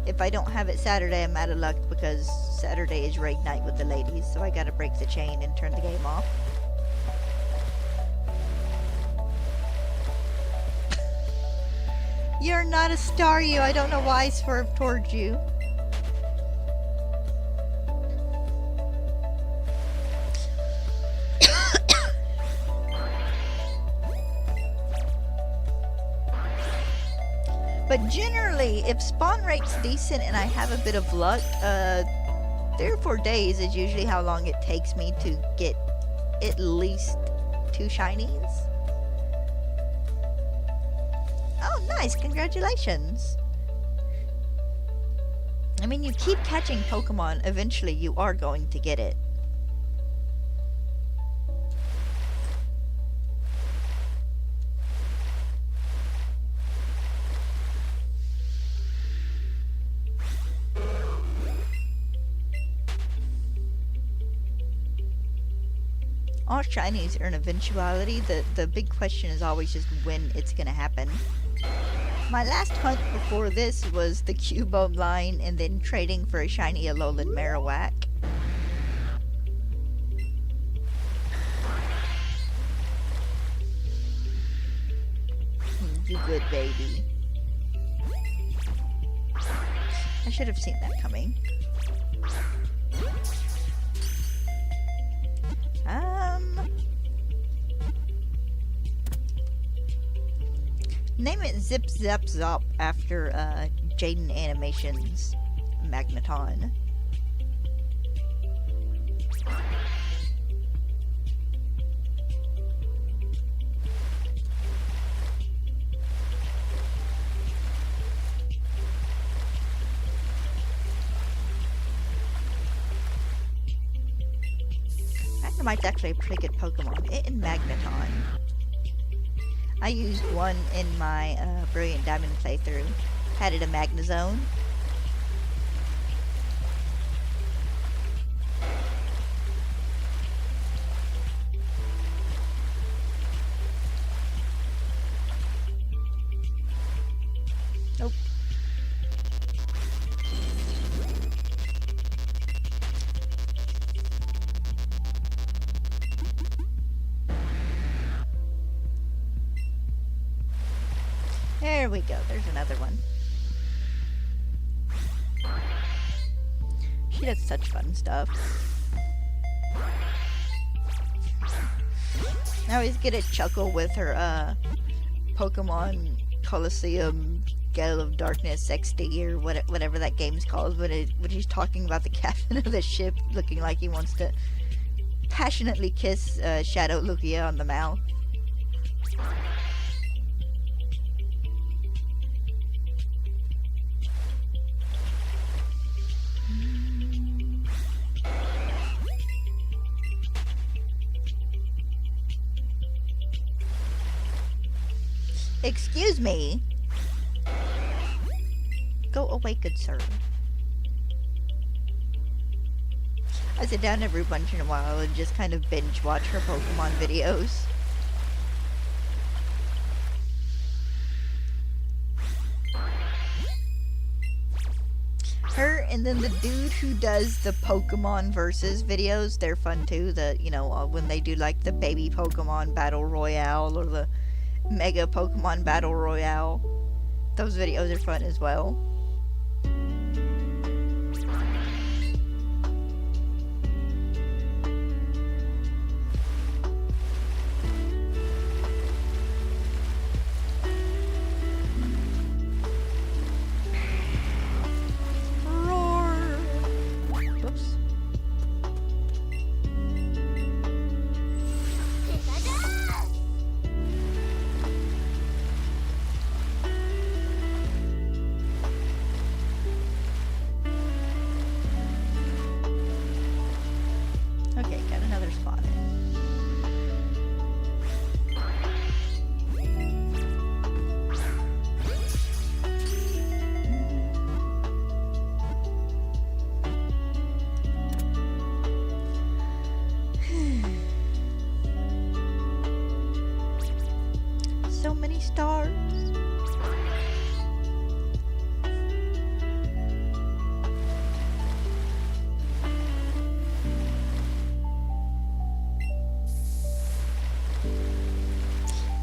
if I don't have it Saturday, I'm out of luck because Saturday is raid night with the ladies, so I gotta break the chain and turn the game off. You're not a Staryu. I don't know why I swerved towards you. But generally, if spawn rate's decent and I have a bit of luck, 3 or 4 days is usually how long it takes me to get at least 2 shinies. Oh, nice! Congratulations! I mean, you keep catching Pokemon, eventually you are going to get it. All shinies are an eventuality. The big question is always just when it's gonna happen. My last hunt before this was the Cubone line and then trading for a shiny Alolan Marowak. You good baby. I should have seen that coming. Name it Zip Zap Zop after Jaden Animations Magneton. Magnemite's actually a pretty good Pokemon. It and Magneton. I used one in my Brilliant Diamond playthrough. Had it a Magnezone. Nope. There we go, there's another one. She does such fun stuff. I always get a chuckle with her Pokemon Coliseum Gale of Darkness XD or whatever that game's called, when she's talking about the captain of the ship looking like he wants to passionately kiss Shadow Lugia on the mouth. Excuse me. Go away, good sir. I sit down every once in a while and just kind of binge watch her Pokemon videos. Her and then the dude who does the Pokemon versus videos, they're fun too. When they do like the baby Pokemon Battle Royale or the Mega Pokemon Battle Royale. Those videos are fun as well. Roar! Whoops. spawning. So many stars.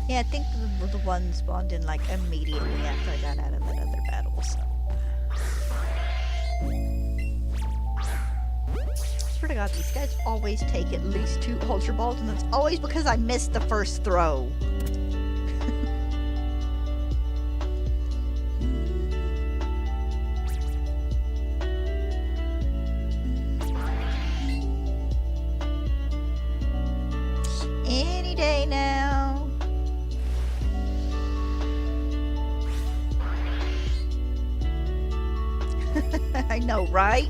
Yeah, I think the one spawned in like immediately after I got out of that other battle, so. Swear to God, these guys always take at least 2 Ultra Balls, and that's always because I missed the first throw. Any day now. I know, right?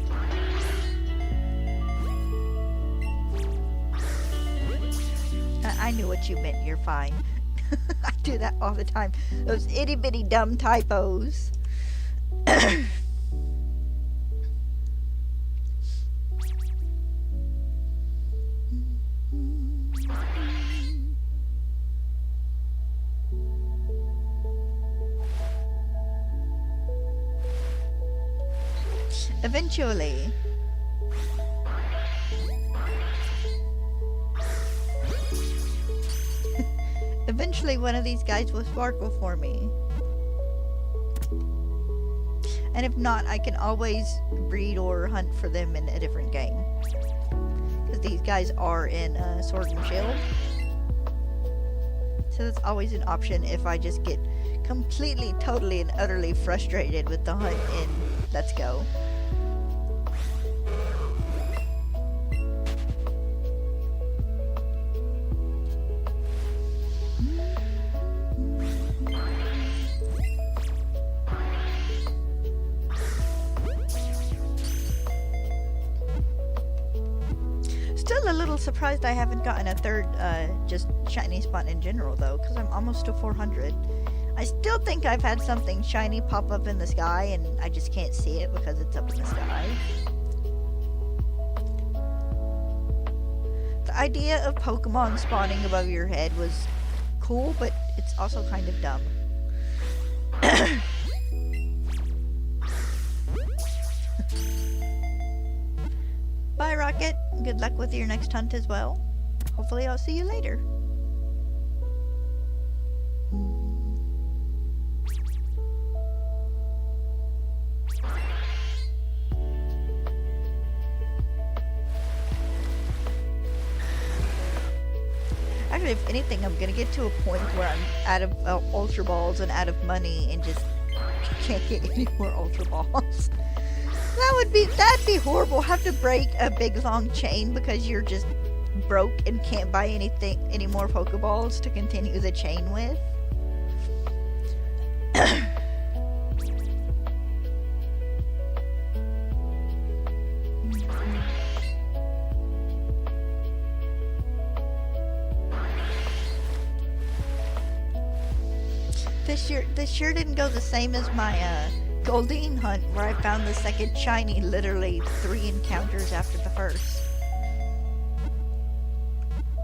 I knew what you meant. You're fine. I do that all the time. Those itty bitty dumb typos. Eventually. Eventually one of these guys will sparkle for me. And if not, I can always breed or hunt for them in a different game. Because these guys are in Sword and Shield. So that's always an option if I just get completely, totally, and utterly frustrated with the hunt in Let's Go. Still a little surprised I haven't gotten a third just shiny spot in general though, because I'm almost to 400. I still think I've had something shiny pop up in the sky and I just can't see it because it's up in the sky. The idea of Pokemon spawning above your head was cool, but it's also kind of dumb. Bye, Rocket. Good luck with your next hunt as well. Hopefully I'll see you later. Actually, if anything, I'm gonna get to a point where I'm out of Ultra Balls and out of money and just can't get any more Ultra Balls. That'd be horrible. Have to break a big long chain because you're just broke and can't buy any more Pokeballs to continue the chain with. This year didn't go the same as my Goldeen hunt, where I found the second shiny literally 3 encounters after the first.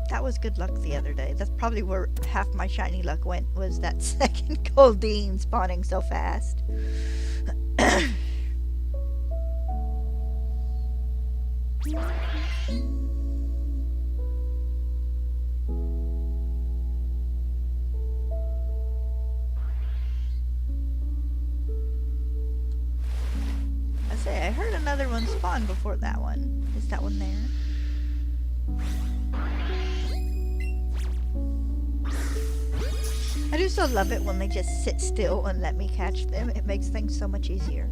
That was good luck the other day. That's probably where half my shiny luck went, was that second Goldeen spawning so fast. I heard another one spawn before that one. Is that one there? I do so love it when they just sit still and let me catch them. It makes things so much easier.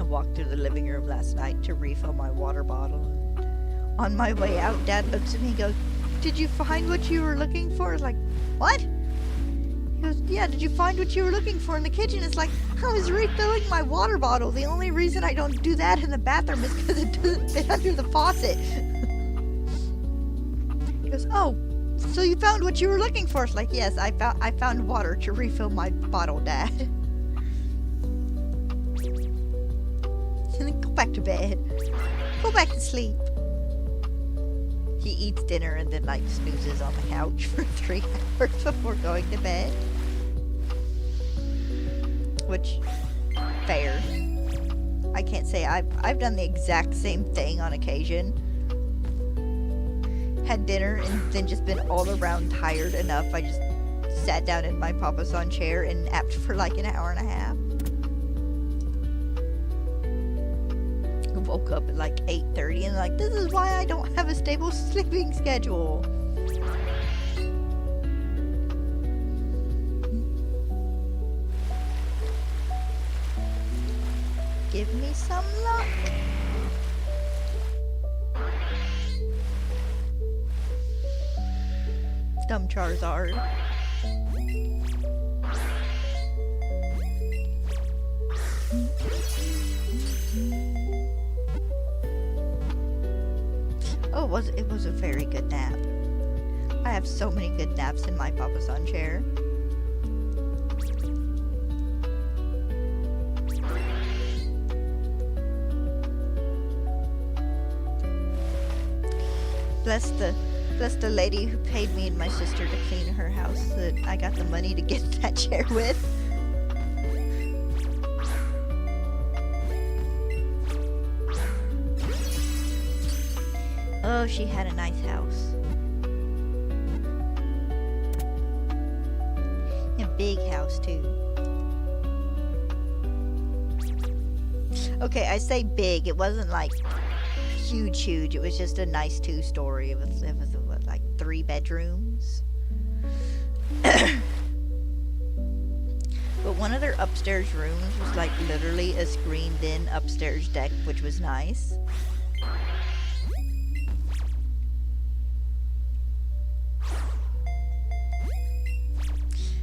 Walked through the living room last night to refill my water bottle. On my way out, Dad looks at me and goes, "Did you find what you were looking for?" It's like, "What?" He goes, "Yeah, did you find what you were looking for in the kitchen?" It's like, "I was refilling my water bottle. The only reason I don't do that in the bathroom is because it doesn't fit under the faucet." He goes, "Oh, so you found what you were looking for?" It's like, "Yes, I found water to refill my bottle, Dad." And then go back to bed. Go back to sleep. He eats dinner and then, like, snoozes on the couch for 3 hours before going to bed. Which, fair. I can't say I've done the exact same thing on occasion. Had dinner and then just been all around tired enough. I just sat down in my Papa-san chair and napped for like an hour and a half. Woke up at like 8:30 and like, this is why I don't have a stable sleeping schedule. Give me some luck. Dumb Charizard. Oh, it was a very good nap. I have so many good naps in my Papa-san chair. Bless the lady who paid me and my sister to clean her house that I got the money to get that chair with. Oh, she had a nice house. A big house, too. Okay, I say big. It wasn't like huge. It was just a nice 2-story. It was what, like 3 bedrooms. But one of their upstairs rooms was like literally a screened-in upstairs deck, which was nice.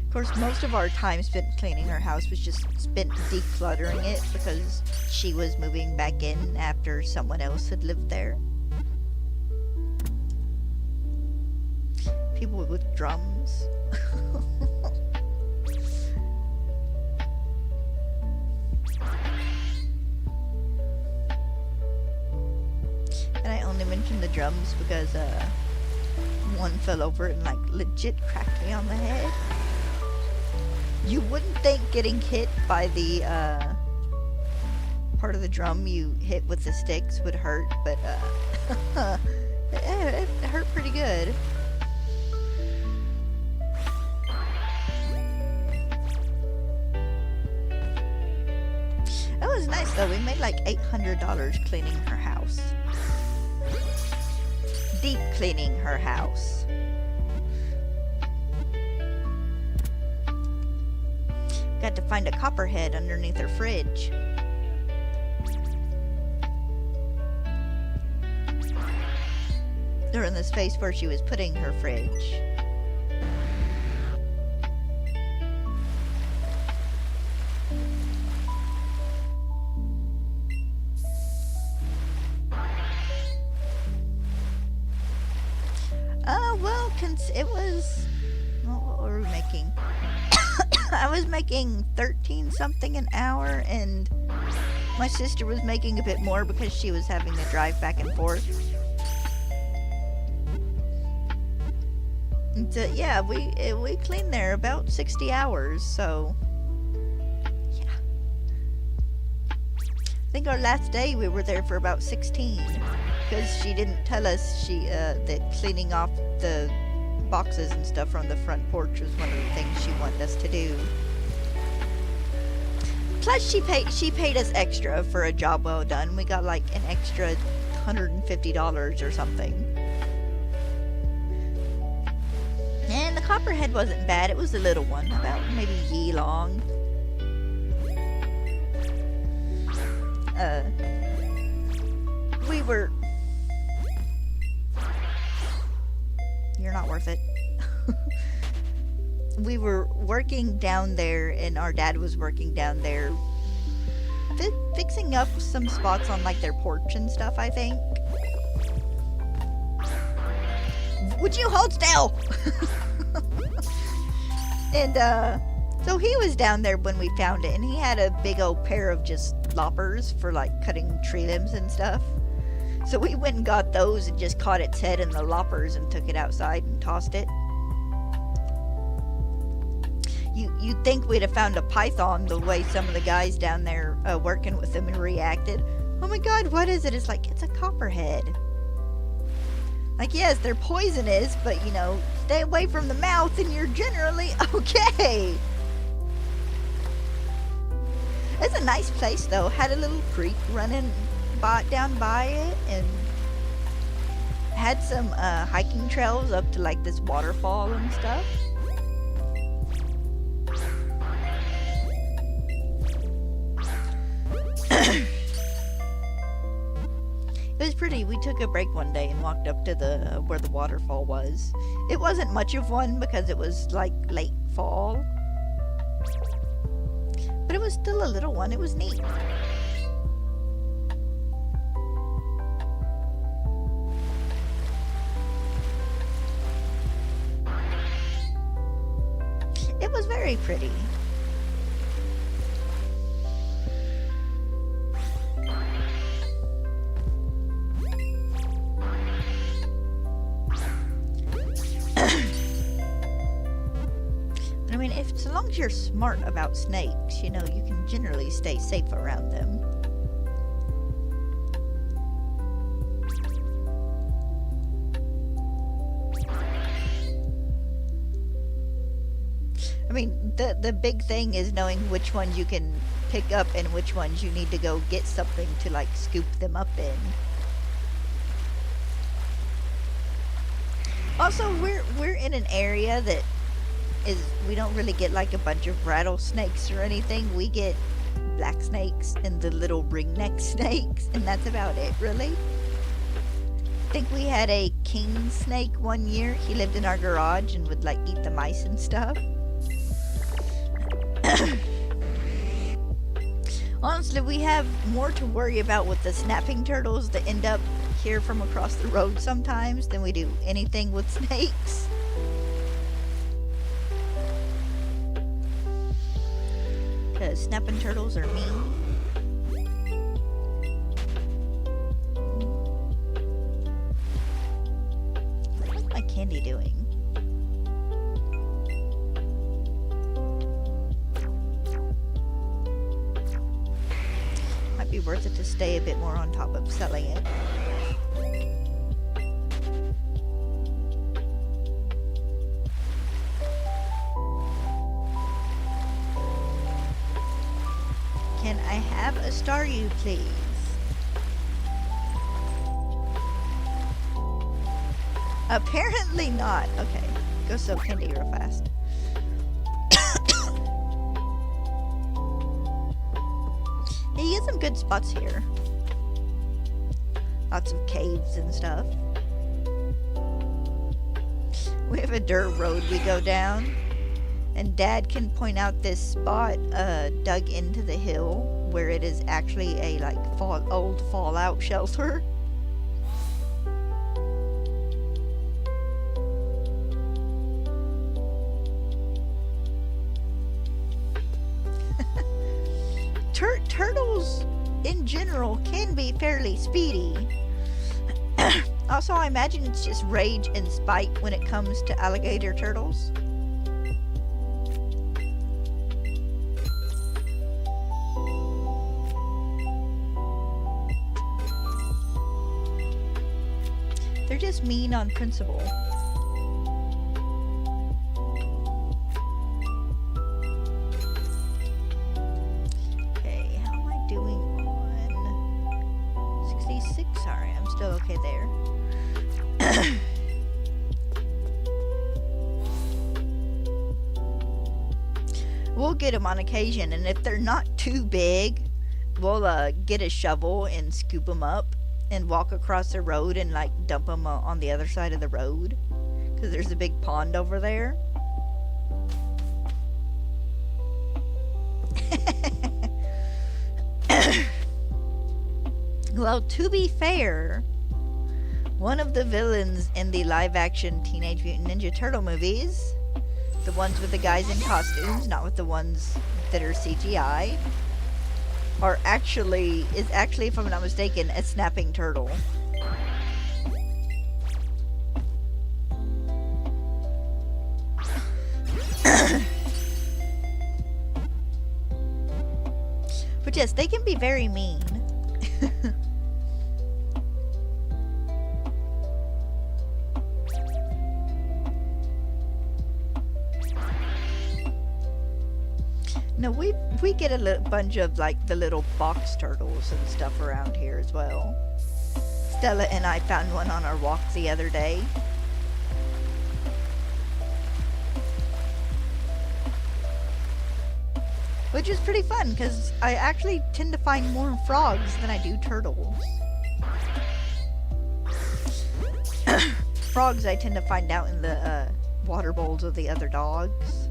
Of course, most of our time spent cleaning her house was just spent decluttering it because she was moving back in after someone else had lived there. People with drums. And I only mentioned the drums because one fell over and like legit cracked me on the head. You wouldn't think getting hit by the part of the drum you hit with the sticks would hurt, but it hurt pretty good. That was nice though. We made like $800 cleaning her house. Deep cleaning her house. Got to find a copperhead underneath her fridge. Or in the space where she was putting her fridge. Well, it was... What were we making? I was making 13 something an hour, and my sister was making a bit more because she was having to drive back and forth. And so, yeah, we cleaned there about 60 hours, so yeah. I think our last day we were there for about 16 because she didn't tell us that cleaning off the boxes and stuff from the front porch was one of the things she wanted us to do. Plus, she paid us extra for a job well done. We got like an extra $150 or something. And the copperhead wasn't bad. It was a little one, about maybe ye long. You're not worth it. We were working down there, and our dad was working down there, fixing up some spots on like their porch and stuff, I think. Would you hold still? And so he was down there when we found it, and he had a big old pair of just loppers for like cutting tree limbs and stuff. So we went and got those and just caught its head in the loppers and took it outside and tossed it. You'd think we'd have found a python the way some of the guys down there working with them reacted. Oh my god, what is it? It's like, it's a copperhead. Like, yes, they're poisonous, but, you know, stay away from the mouth and you're generally okay. It's a nice place, though. Had a little creek running down by it, and had some hiking trails up to, like, this waterfall and stuff. It was pretty. We took a break one day and walked up to where the waterfall was. It wasn't much of one because it was like late fall, but it was still a little one. It was neat. It was very pretty. I mean, as long as you're smart about snakes, you know, you can generally stay safe around them. I mean, the big thing is knowing which ones you can pick up and which ones you need to go get something to, like, scoop them up in. Also, we're in an area that we don't really get like a bunch of rattlesnakes or anything. We get black snakes and the little ringneck snakes, and that's about it, really. I think we had a king snake one year. He lived in our garage and would like eat the mice and stuff. Honestly, we have more to worry about with the snapping turtles that end up here from across the road sometimes than we do anything with snakes. Because snapping turtles are mean. What's my candy doing? Might be worth it to stay a bit more on top of selling it. Can I have a Staryu, please? Apparently not. Okay, go sell candy real fast. Yeah, you get some good spots here. Lots of caves and stuff. We have a dirt road we go down. And Dad can point out this spot dug into the hill where it is actually a like old fallout shelter. Turtles in general can be fairly speedy. Also, I imagine it's just rage and spite when it comes to alligator turtles. They're just mean on principle. Okay, how am I doing on 66? Sorry, I'm still okay there. We'll get them on occasion, and if they're not too big, we'll get a shovel and scoop them up and walk across the road and like dump them on the other side of the road, Because there's a big pond over there. Well, to be fair, one of the villains in the live-action Teenage Mutant Ninja Turtle movies, the ones with the guys in costumes, not with the ones that are CGI, is actually, if I'm not mistaken, a snapping turtle. But yes, they can be very mean. No, we get a bunch of like the little box turtles and stuff around here as well. Stella and I found one on our walk the other day. Which is pretty fun, because I actually tend to find more frogs than I do turtles. Frogs I tend to find out in the water bowls of the other dogs.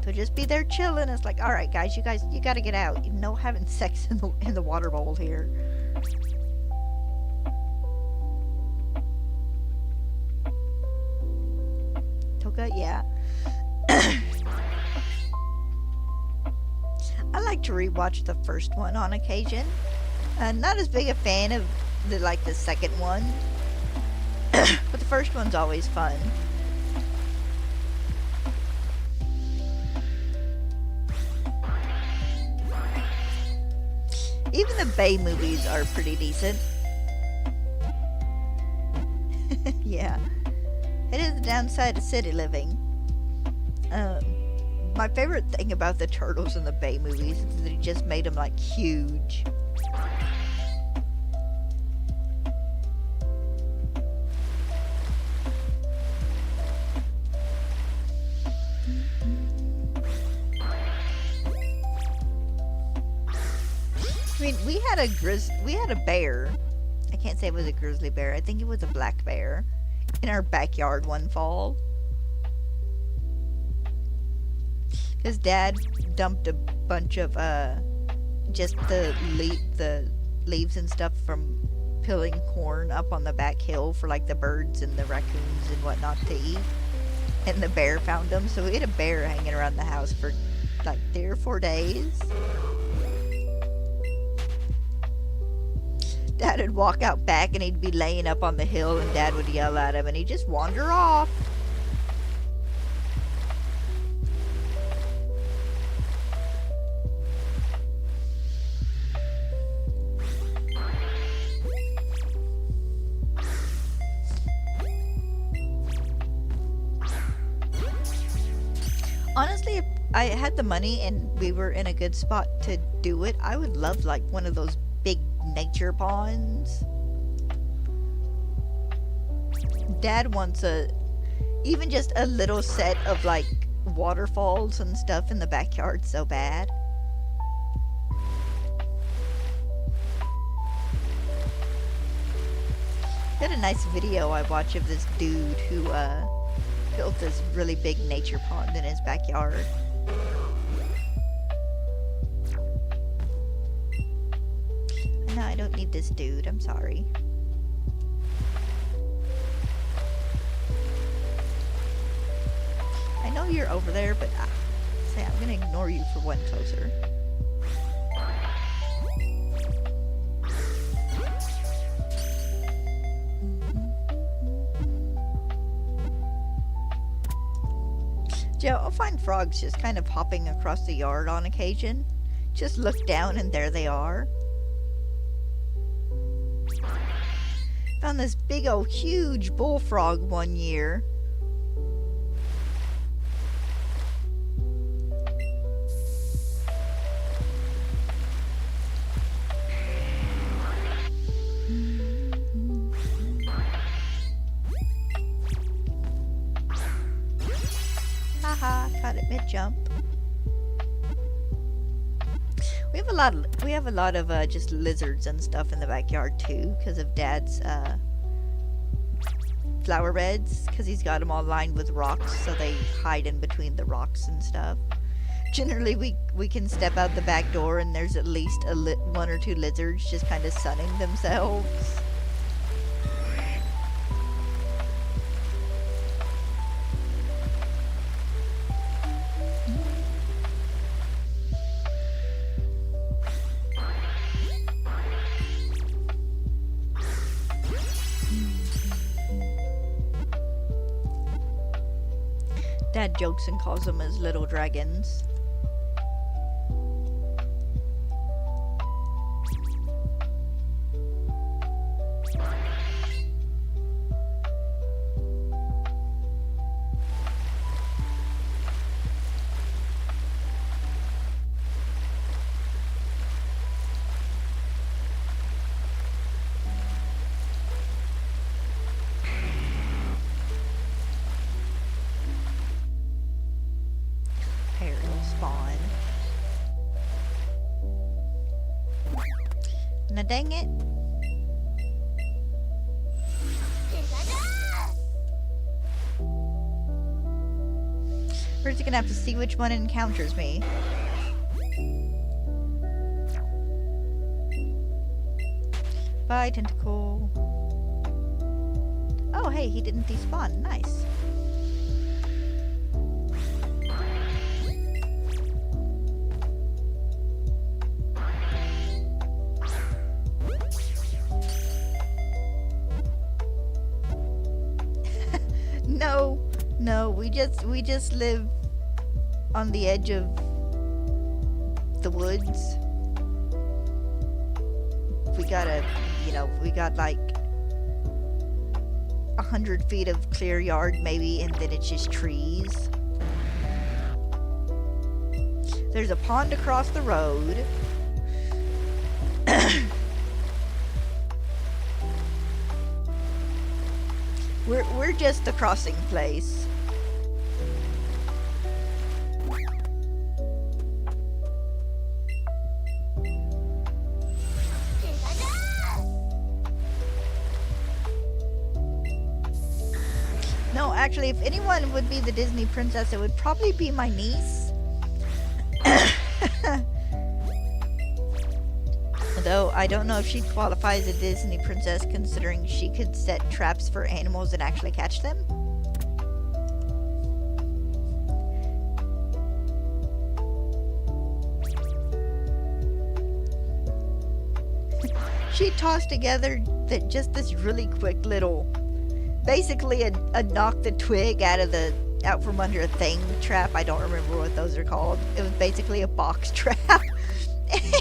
So just be there chilling. It's like, alright guys, you gotta get out. No having sex in the water bowl here. Toka, yeah. I like to rewatch the first one on occasion. Not as big a fan of the second one. But the first one's always fun. Even the Bay movies are pretty decent. Yeah. It is the downside of city living. My favorite thing about the turtles in the Bay movies is that he just made them like huge. I mean, we had a bear. I can't say it was a grizzly bear. I think it was a black bear in our backyard one fall. Because Dad dumped a bunch of just the leaves and stuff from peeling corn up on the back hill for like the birds and the raccoons and whatnot to eat. And the bear found them, so we had a bear hanging around the house for like 3 or 4 days. Dad would walk out back and he'd be laying up on the hill and Dad would yell at him and he'd just wander off. Honestly, if I had the money and we were in a good spot to do it, I would love like one of those big nature ponds. Dad wants even just a little set of like waterfalls and stuff in the backyard so bad. Got a nice video I watched of this dude who built this really big nature pond in his backyard. No, I don't need this dude. I'm sorry. I know you're over there, but say I'm gonna ignore you for one closer. Joe, I'll find frogs just kind of hopping across the yard on occasion. Just look down and there they are. Found this big old huge bullfrog one year. Haha, caught it mid-jump. We have a lot of just lizards and stuff in the backyard too, because of Dad's flower beds because he's got them all lined with rocks, so they hide in between the rocks and stuff. Generally, we can step out the back door and there's at least one or two lizards just kind of sunning themselves. Dad jokes and calls them as little dragons. Spawn. Now dang it. We're just gonna have to see which one encounters me. Bye, tentacle. Oh, hey, he didn't despawn. Nice. No, we just live on the edge of the woods. We got like 100 feet of clear yard maybe, and then it's just trees. There's a pond across the road. We're just the crossing place. No, actually, if anyone would be the Disney princess, it would probably be my niece. Though I don't know if she'd qualify as a Disney princess, considering she could set traps for animals and actually catch them. She tossed together just this really quick little, basically a knock the twig out from under a thing trap. I don't remember what those are called. It was basically a box trap.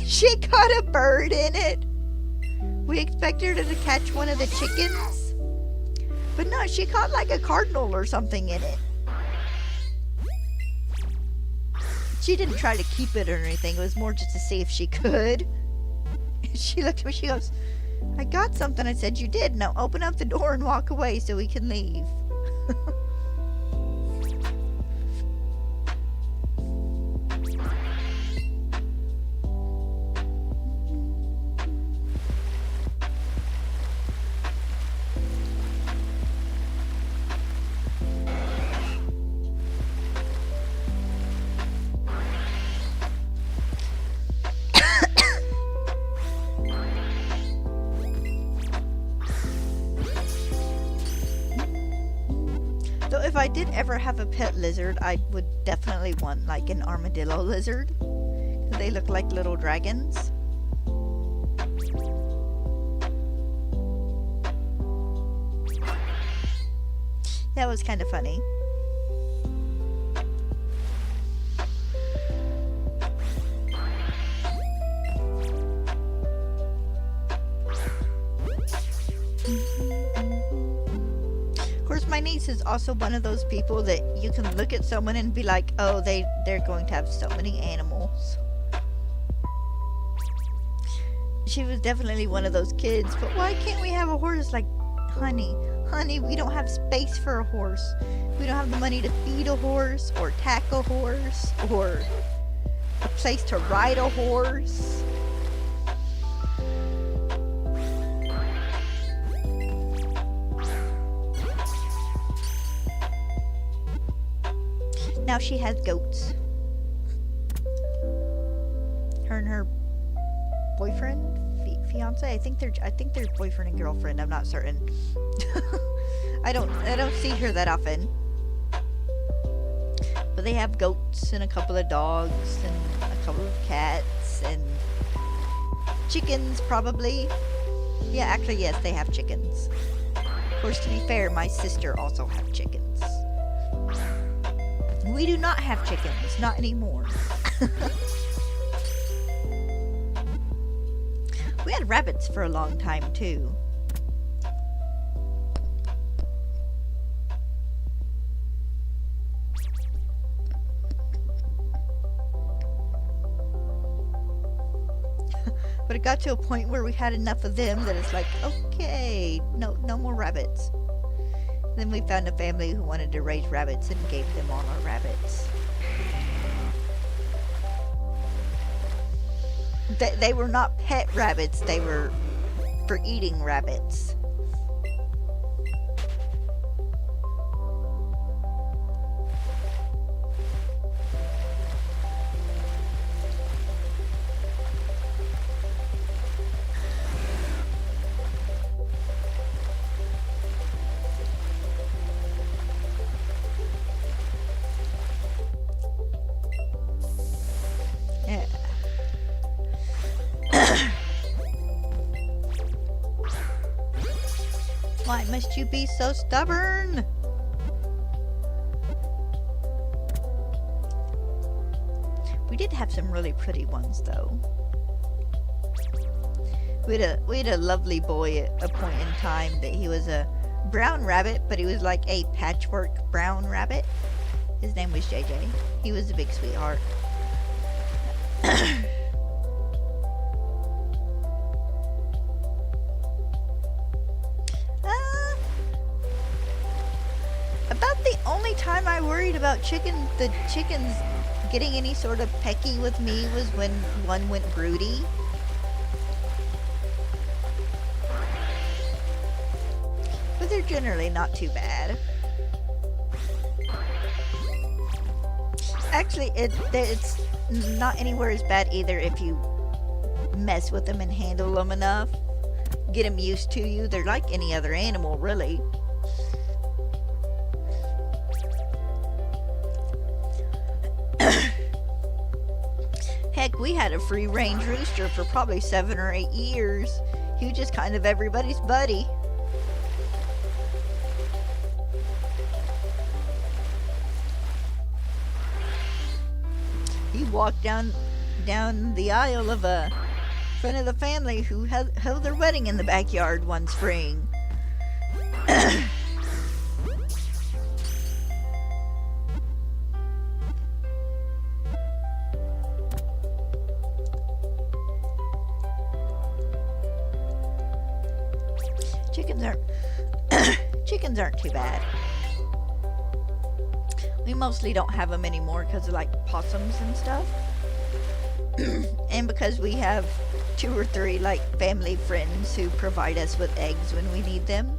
She caught a bird in it. We expected her to catch one of the chickens, but no, she caught like a cardinal or something in it. She didn't try to keep it or anything. It was more just to see if she could. She looked at me, she goes, "I got something." I said, "You did. Now open up the door and walk away so we can leave." If I did ever have a pet lizard, I would definitely want like an armadillo lizard. They look like little dragons. That was kind of funny. My niece is also one of those people that you can look at someone and be like, oh, they're going to have so many animals. She was definitely one of those kids, but why can't we have a horse? Like, honey, we don't have space for a horse. We don't have the money to feed a horse or tack a horse or a place to ride a horse. now she has goats. Her and her boyfriend, fiance. I think they're boyfriend and girlfriend. I'm not certain. I don't see her that often. But they have goats and a couple of dogs and a couple of cats and chickens, probably. Yeah, actually, yes, they have chickens. Of course, to be fair, my sister also have chickens. We do not have chickens, not anymore. We had rabbits for a long time, too. But it got to a point where we had enough of them that it's like, okay, no more rabbits. Then we found a family who wanted to raise rabbits and gave them all our rabbits. They were not pet rabbits, they were for eating rabbits. Why must you be so stubborn? We did have some really pretty ones, though. We had a lovely boy at a point in time that he was a brown rabbit, but he was like a patchwork brown rabbit. His name was JJ. He was a big sweetheart. About the only time I worried about the chickens getting any sort of pecky with me was when one went broody. But they're generally not too bad. Actually, it's not anywhere as bad either if you mess with them and handle them enough. Get them used to you. They're like any other animal, really. Heck, we had a free-range rooster for probably 7 or 8 years. He was just kind of everybody's buddy. He walked down the aisle of a friend of the family who held their wedding in the backyard one spring. Chickens aren't too bad. We mostly don't have them anymore because of like possums and stuff. And because we have 2 or 3 like family friends who provide us with eggs when we need them.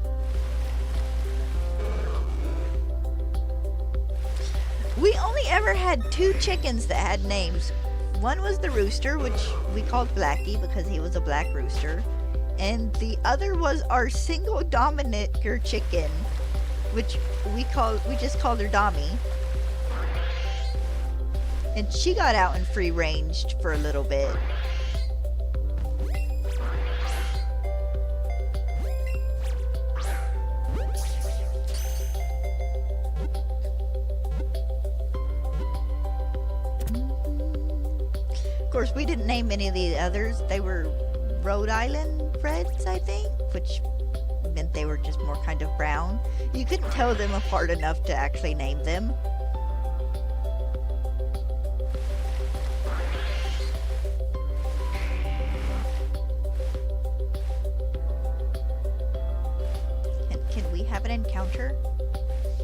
We only ever had 2 chickens that had names. One was the rooster, which we called Blackie because he was a black rooster. And the other was our single dominator chicken, which we just called her Dommy. And she got out and free ranged for a little bit. Of course, we didn't name any of the others. They were Rhode Island Reds, I think, which meant they were just more kind of brown. You couldn't tell them apart enough to actually name them. And can we have an encounter?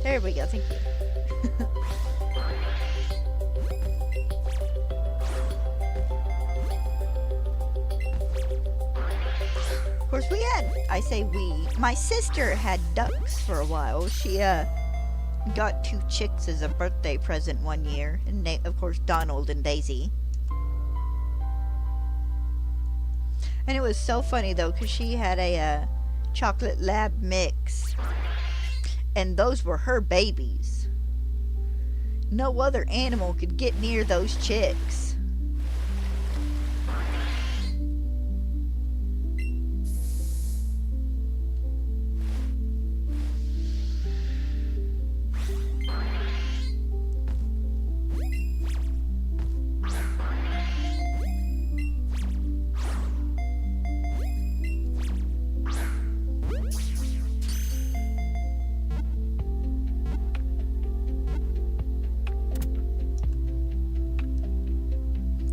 There we go, thank you. Of course, I say we. My sister had ducks for a while. She got 2 chicks as a birthday present one year, and of course Donald and Daisy. And it was so funny though, because she had a chocolate lab mix, and those were her babies. No other animal could get near those chicks.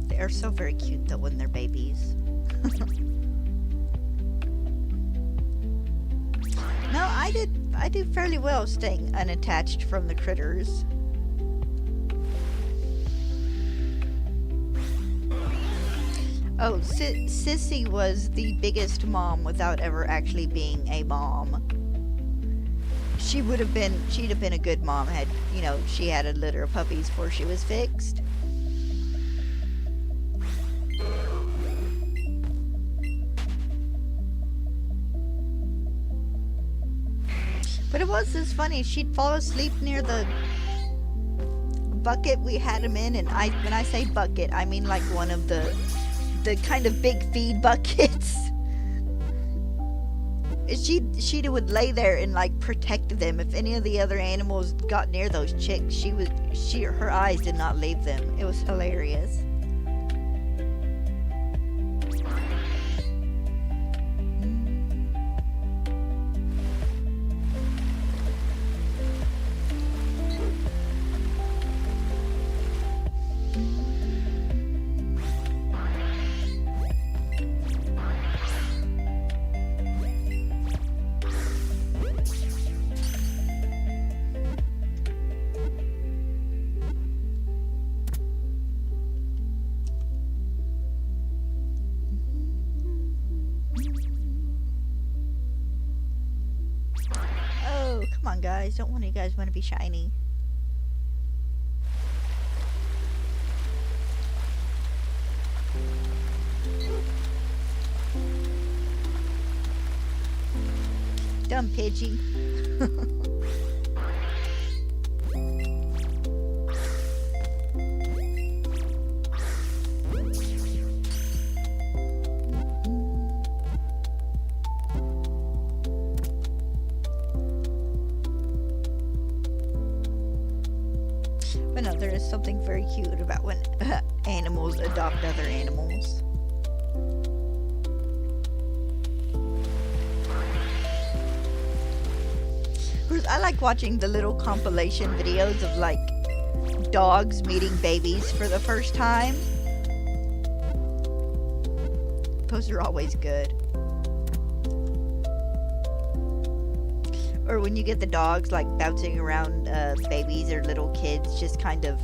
They're so very cute though when they're babies. No, I do fairly well staying unattached from the critters. Oh, Sissy was the biggest mom without ever actually being a mom. She'd have been a good mom had, she had a litter of puppies before she was fixed. But it was just funny. She'd fall asleep near the bucket we had him in, and when I say bucket, I mean like one of the kind of big feed buckets. She would lay there and like protect them. If any of the other animals got near those chicks, her eyes did not leave them. It was hilarious. Come on, guys. Don't one of you guys want to be shiny? Dumb Pidgey. But no, there is something very cute about when animals adopt other animals. I like watching the little compilation videos of like dogs meeting babies for the first time. Those are always good. Or when you get the dogs like bouncing around babies or little kids just kind of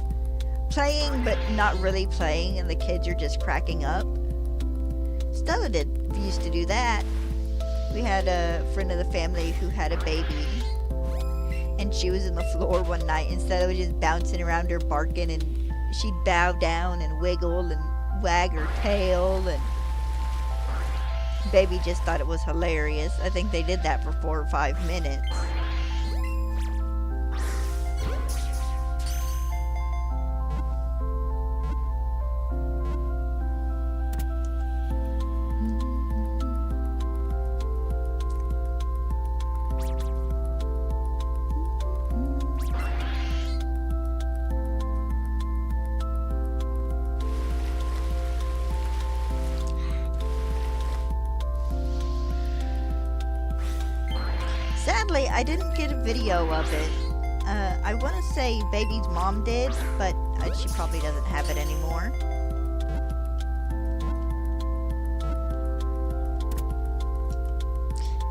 playing but not really playing, and the kids are just cracking up. Stella used to do that. We had a friend of the family who had a baby, and she was in the floor one night, and Stella was just bouncing around her barking, and she'd bow down and wiggle and wag her tail, and baby just thought it was hilarious. I think they did that for 4 or 5 minutes. Sadly, I didn't get a video of it. I want to say baby's mom did, but she probably doesn't have it anymore.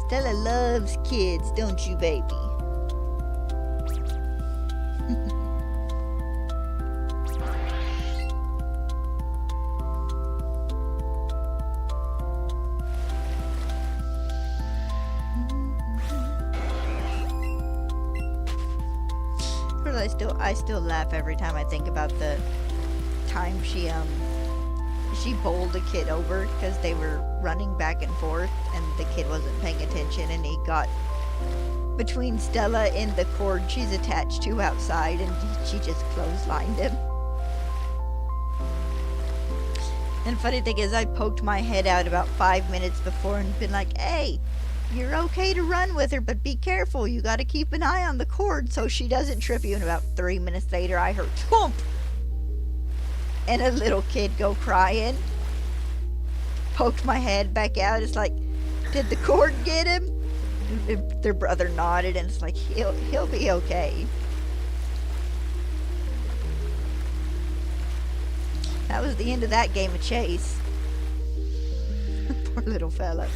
Stella loves kids, don't you, baby? I still laugh every time I think about the time she bowled a kid over because they were running back and forth and the kid wasn't paying attention, and he got between Stella and the cord she's attached to outside, and she just clotheslined him. And funny thing is, I poked my head out about 5 minutes before and been like, hey, you're okay to run with her, but be careful. You gotta keep an eye on the cord so she doesn't trip you. And about 3 minutes later, I heard thump! And a little kid go crying. Poked my head back out. It's like, did the cord get him? Their brother nodded, and it's like, he'll be okay. That was the end of that game of chase. Poor little fella.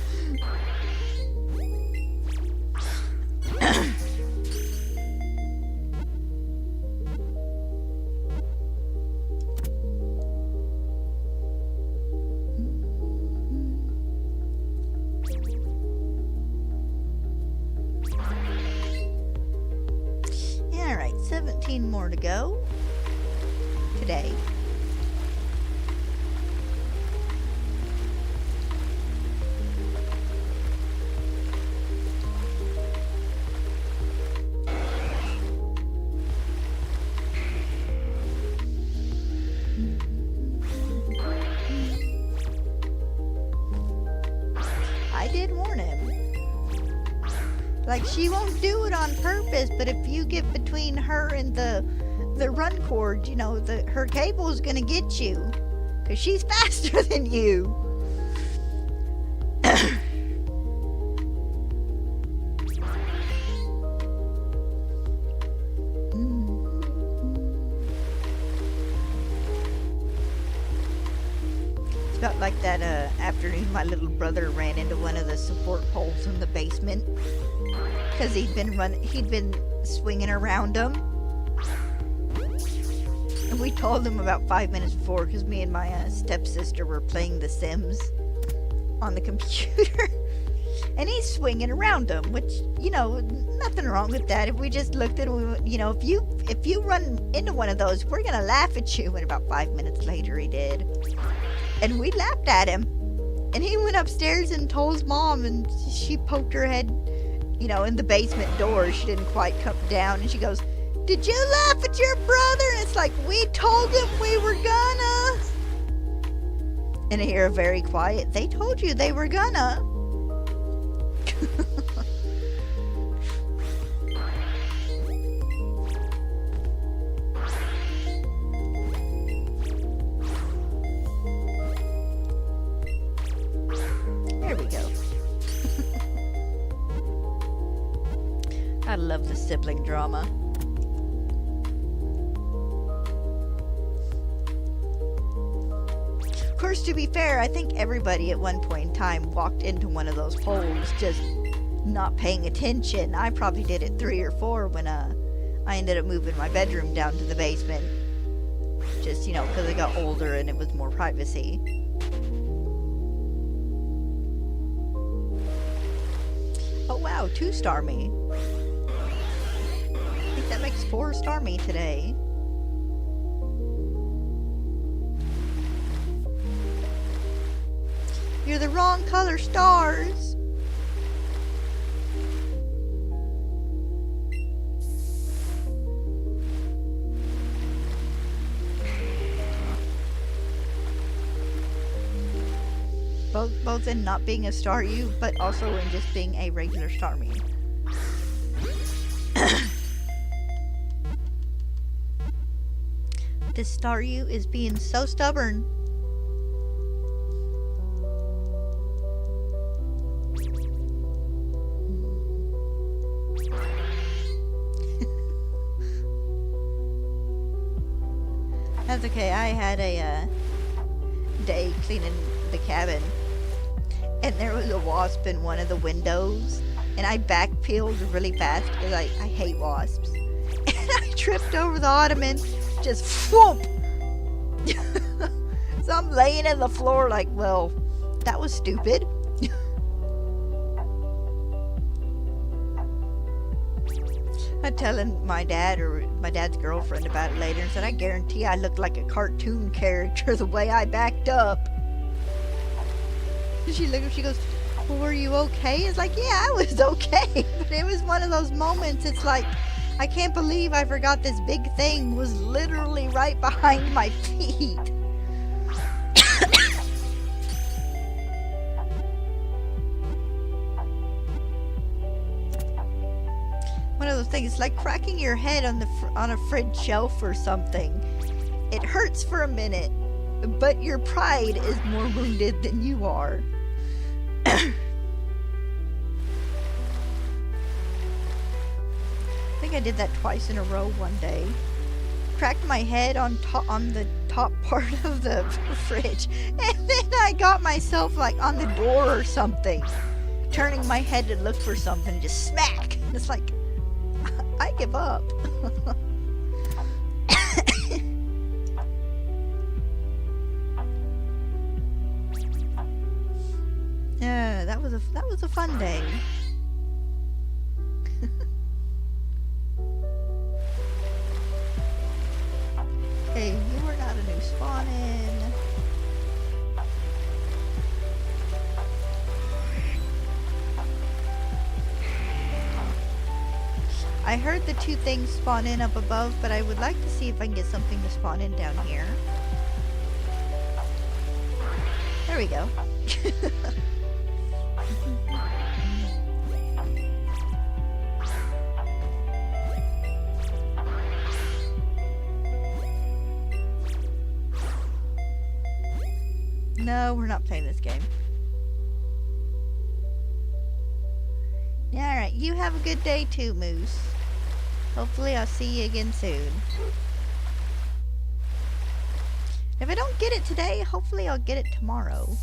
Alright, 17 more to go today. I did warn him. Like, she won't do it on purpose, but if you get between her and the run cord, you know, her cable is gonna get you. Because she's faster than you. Felt like that afternoon my little brother ran into one of the support poles in the basement because he'd been swinging around them, and we told him about 5 minutes before because me and my stepsister were playing The Sims on the computer, and he's swinging around them, which, you know, nothing wrong with that. If we just looked at him, you know, if you run into one of those, we're gonna laugh at you. And about 5 minutes later he did. And we laughed at him. And he went upstairs and told his mom, and she poked her head, you know, in the basement door. She didn't quite come down, and she goes, did you laugh at your brother? And it's like, we told him we were gonna. And I hear a very quiet, they told you they were gonna. There we go. I love the sibling drama. Of course, to be fair, I think everybody at one point in time walked into one of those poles just not paying attention. I probably did it 3 or 4 when I ended up moving my bedroom down to the basement. Just, you know, because I got older and it was more privacy. Oh wow, 2-star me. I think that makes 4-star me today. You're the wrong color stars. Both in not being a Staryu, but also in just being a regular star me. This Staryu is being so stubborn. That's okay. I had a day cleaning the cabin, and there was a wasp in one of the windows, and I backpeeled really fast because I hate wasps, and I tripped over the ottoman, just whoop. So I'm laying on the floor like, well, that was stupid. I'm telling my dad or my dad's girlfriend about it later and said, I guarantee I looked like a cartoon character the way I backed up. She goes, well, were you okay? It's like, yeah, I was okay. But it was one of those moments, it's like, I can't believe I forgot this big thing was literally right behind my feet. One of those things, like cracking your head on a fridge shelf or something. It hurts for a minute, but your pride is more wounded than you are. I think I did that twice in a row one day. Cracked my head on the top part of the fridge, and then I got myself like on the door or something, turning my head to look for something, just smack. It's like, I give up. Yeah, that was a fun day. Hey, you are not a new spawn-in. I heard the two things spawn in up above, but I would like to see if I can get something to spawn in down here. There we go. No, we're not playing this game. Alright, you have a good day too, Moose. Hopefully I'll see you again soon. If I don't get it today, hopefully I'll get it tomorrow.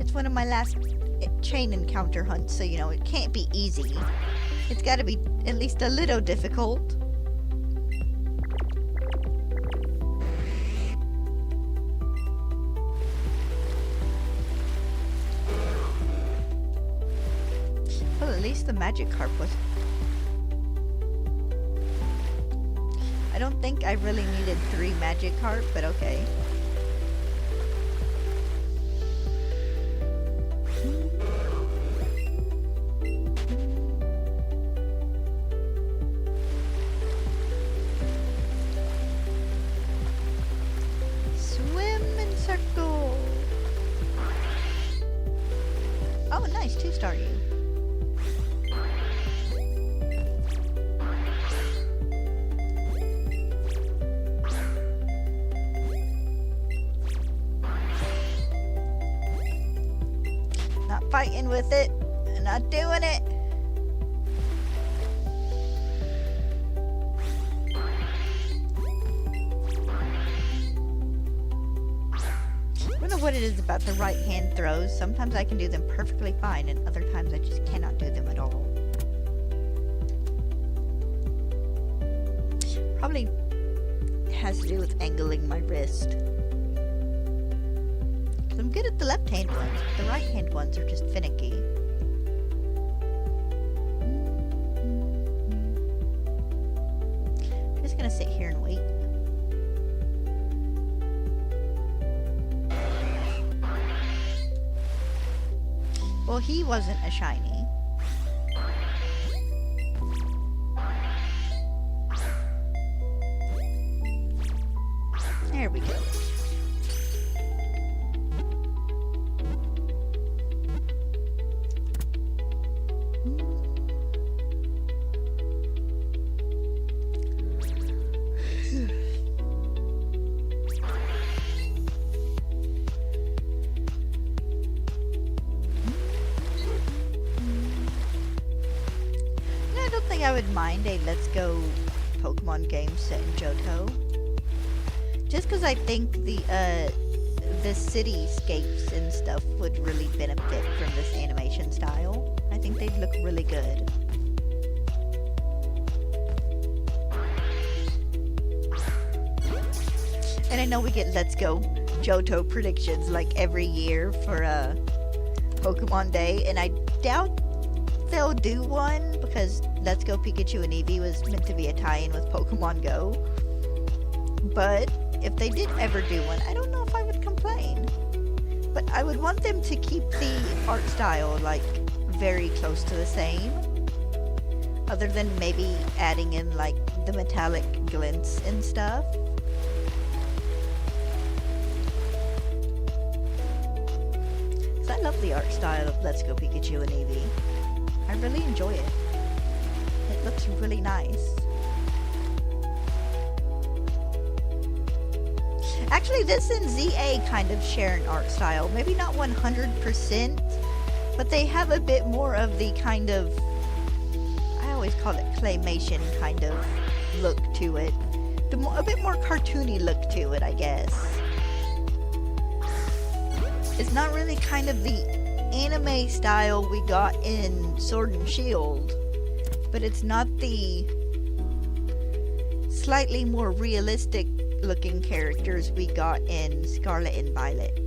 It's one of my last chain encounter hunts, so you know it can't be easy. It's got to be at least a little difficult. Well, at least the magic carp was... I don't think I really needed 3 magic carp, but okay. Oh, nice, 2 Staryu. Not fighting with it, not doing it. I don't know what it is about the right hand throws. Sometimes I can do them perfectly fine, and other times I just cannot do them at all. Probably has to do with angling my wrist. 'Cause I'm good at the left hand ones, but the right hand ones are just finicky. I'm just gonna sit here and wait. Well, he wasn't a shiny. There we go. I would mind a Let's Go Pokemon game set in Johto. Just because I think the cityscapes and stuff would really benefit from this animation style. I think they'd look really good. And I know we get Let's Go Johto predictions like every year for Pokemon Day, and I doubt they'll do one because Let's Go Pikachu and Eevee was meant to be a tie-in with Pokemon Go. But if they did ever do one, I don't know if I would complain. But I would want them to keep the art style like very close to the same. Other than maybe adding in like the metallic glints and stuff. So I love the art style of Let's Go Pikachu and Eevee. I really enjoy it. It looks really nice. Actually, this and ZA kind of share an art style. Maybe not 100%, but they have a bit more of the kind of, I always call it claymation kind of look to it. A bit more cartoony look to it, I guess. It's not really kind of the anime style we got in Sword and Shield, but it's not the slightly more realistic looking characters we got in Scarlet and Violet.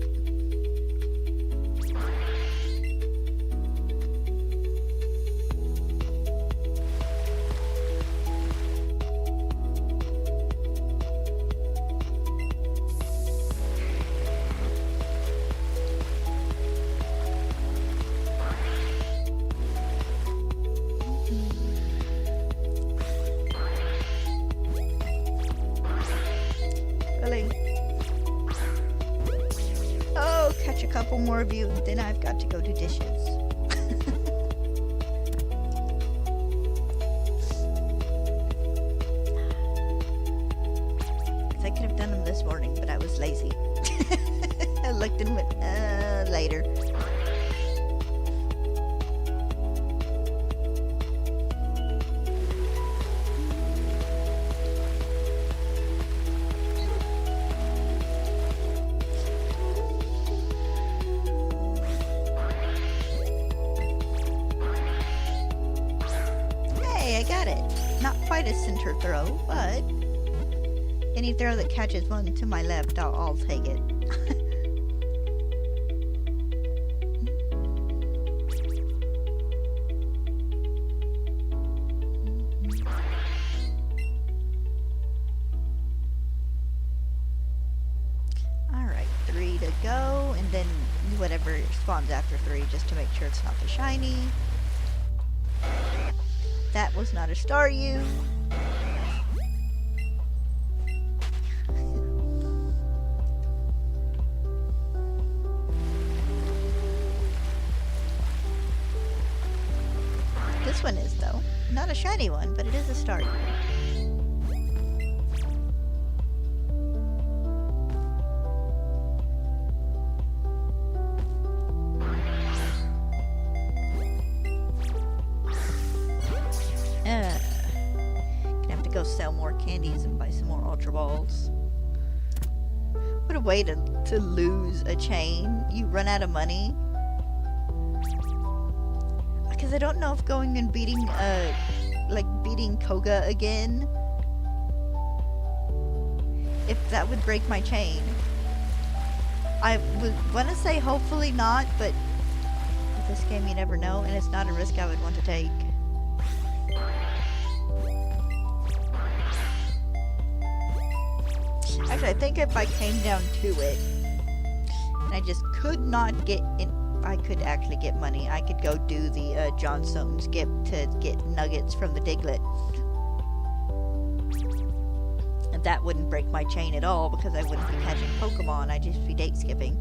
Oh, catch a couple more of you, then I've got to go do dishes. I could have done them this morning, but I was lazy. I looked and went, later. I got it. Not quite a center throw, but any throw that catches one to my left, I'll take it. Alright, 3 to go, and then whatever spawns after 3, just to make sure it's not the shiny. That was not a Staryu. This one is, though. Not a shiny one, but it is a Staryu. Gonna have to go sell more candies and buy some more Ultra Balls. What a way to lose a chain. You run out of money. Because I don't know if going and beating Koga again, if that would break my chain. I would want to say hopefully not, but with this game you never know, and it's not a risk I would want to take. Actually, I think if I came down to it, and I just could not get in, I could actually get money. I could go do the Johnstone skip to get nuggets from the Diglett. And that wouldn't break my chain at all because I wouldn't be catching Pokemon. I'd just be date skipping.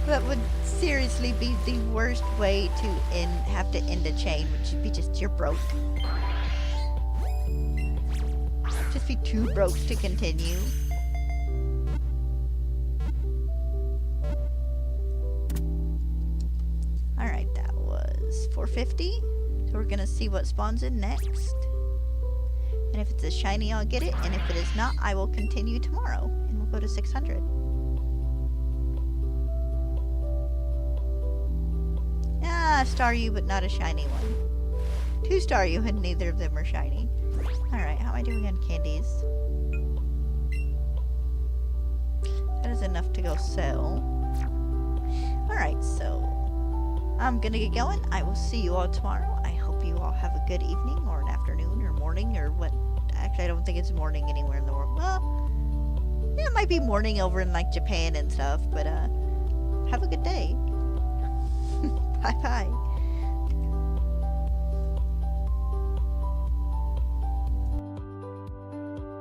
That would seriously be the worst way to have to end a chain, would be just you're broke. Just be too broke to continue. Alright, that was 450. So we're gonna see what spawns in next. And if it's a shiny, I'll get it. And if it is not, I will continue tomorrow. And we'll go to 600. Ah, Staryu, but not a shiny one. Two Staryu and neither of them are shiny. Alright, how am I doing on candies? That is enough to go sell. Alright, so I'm gonna get going. I will see you all tomorrow. I hope you all have a good evening or an afternoon or morning or what. Actually, I don't think it's morning anywhere in the world. Well, yeah, it might be morning over in like Japan and stuff, but have a good day. Bye bye.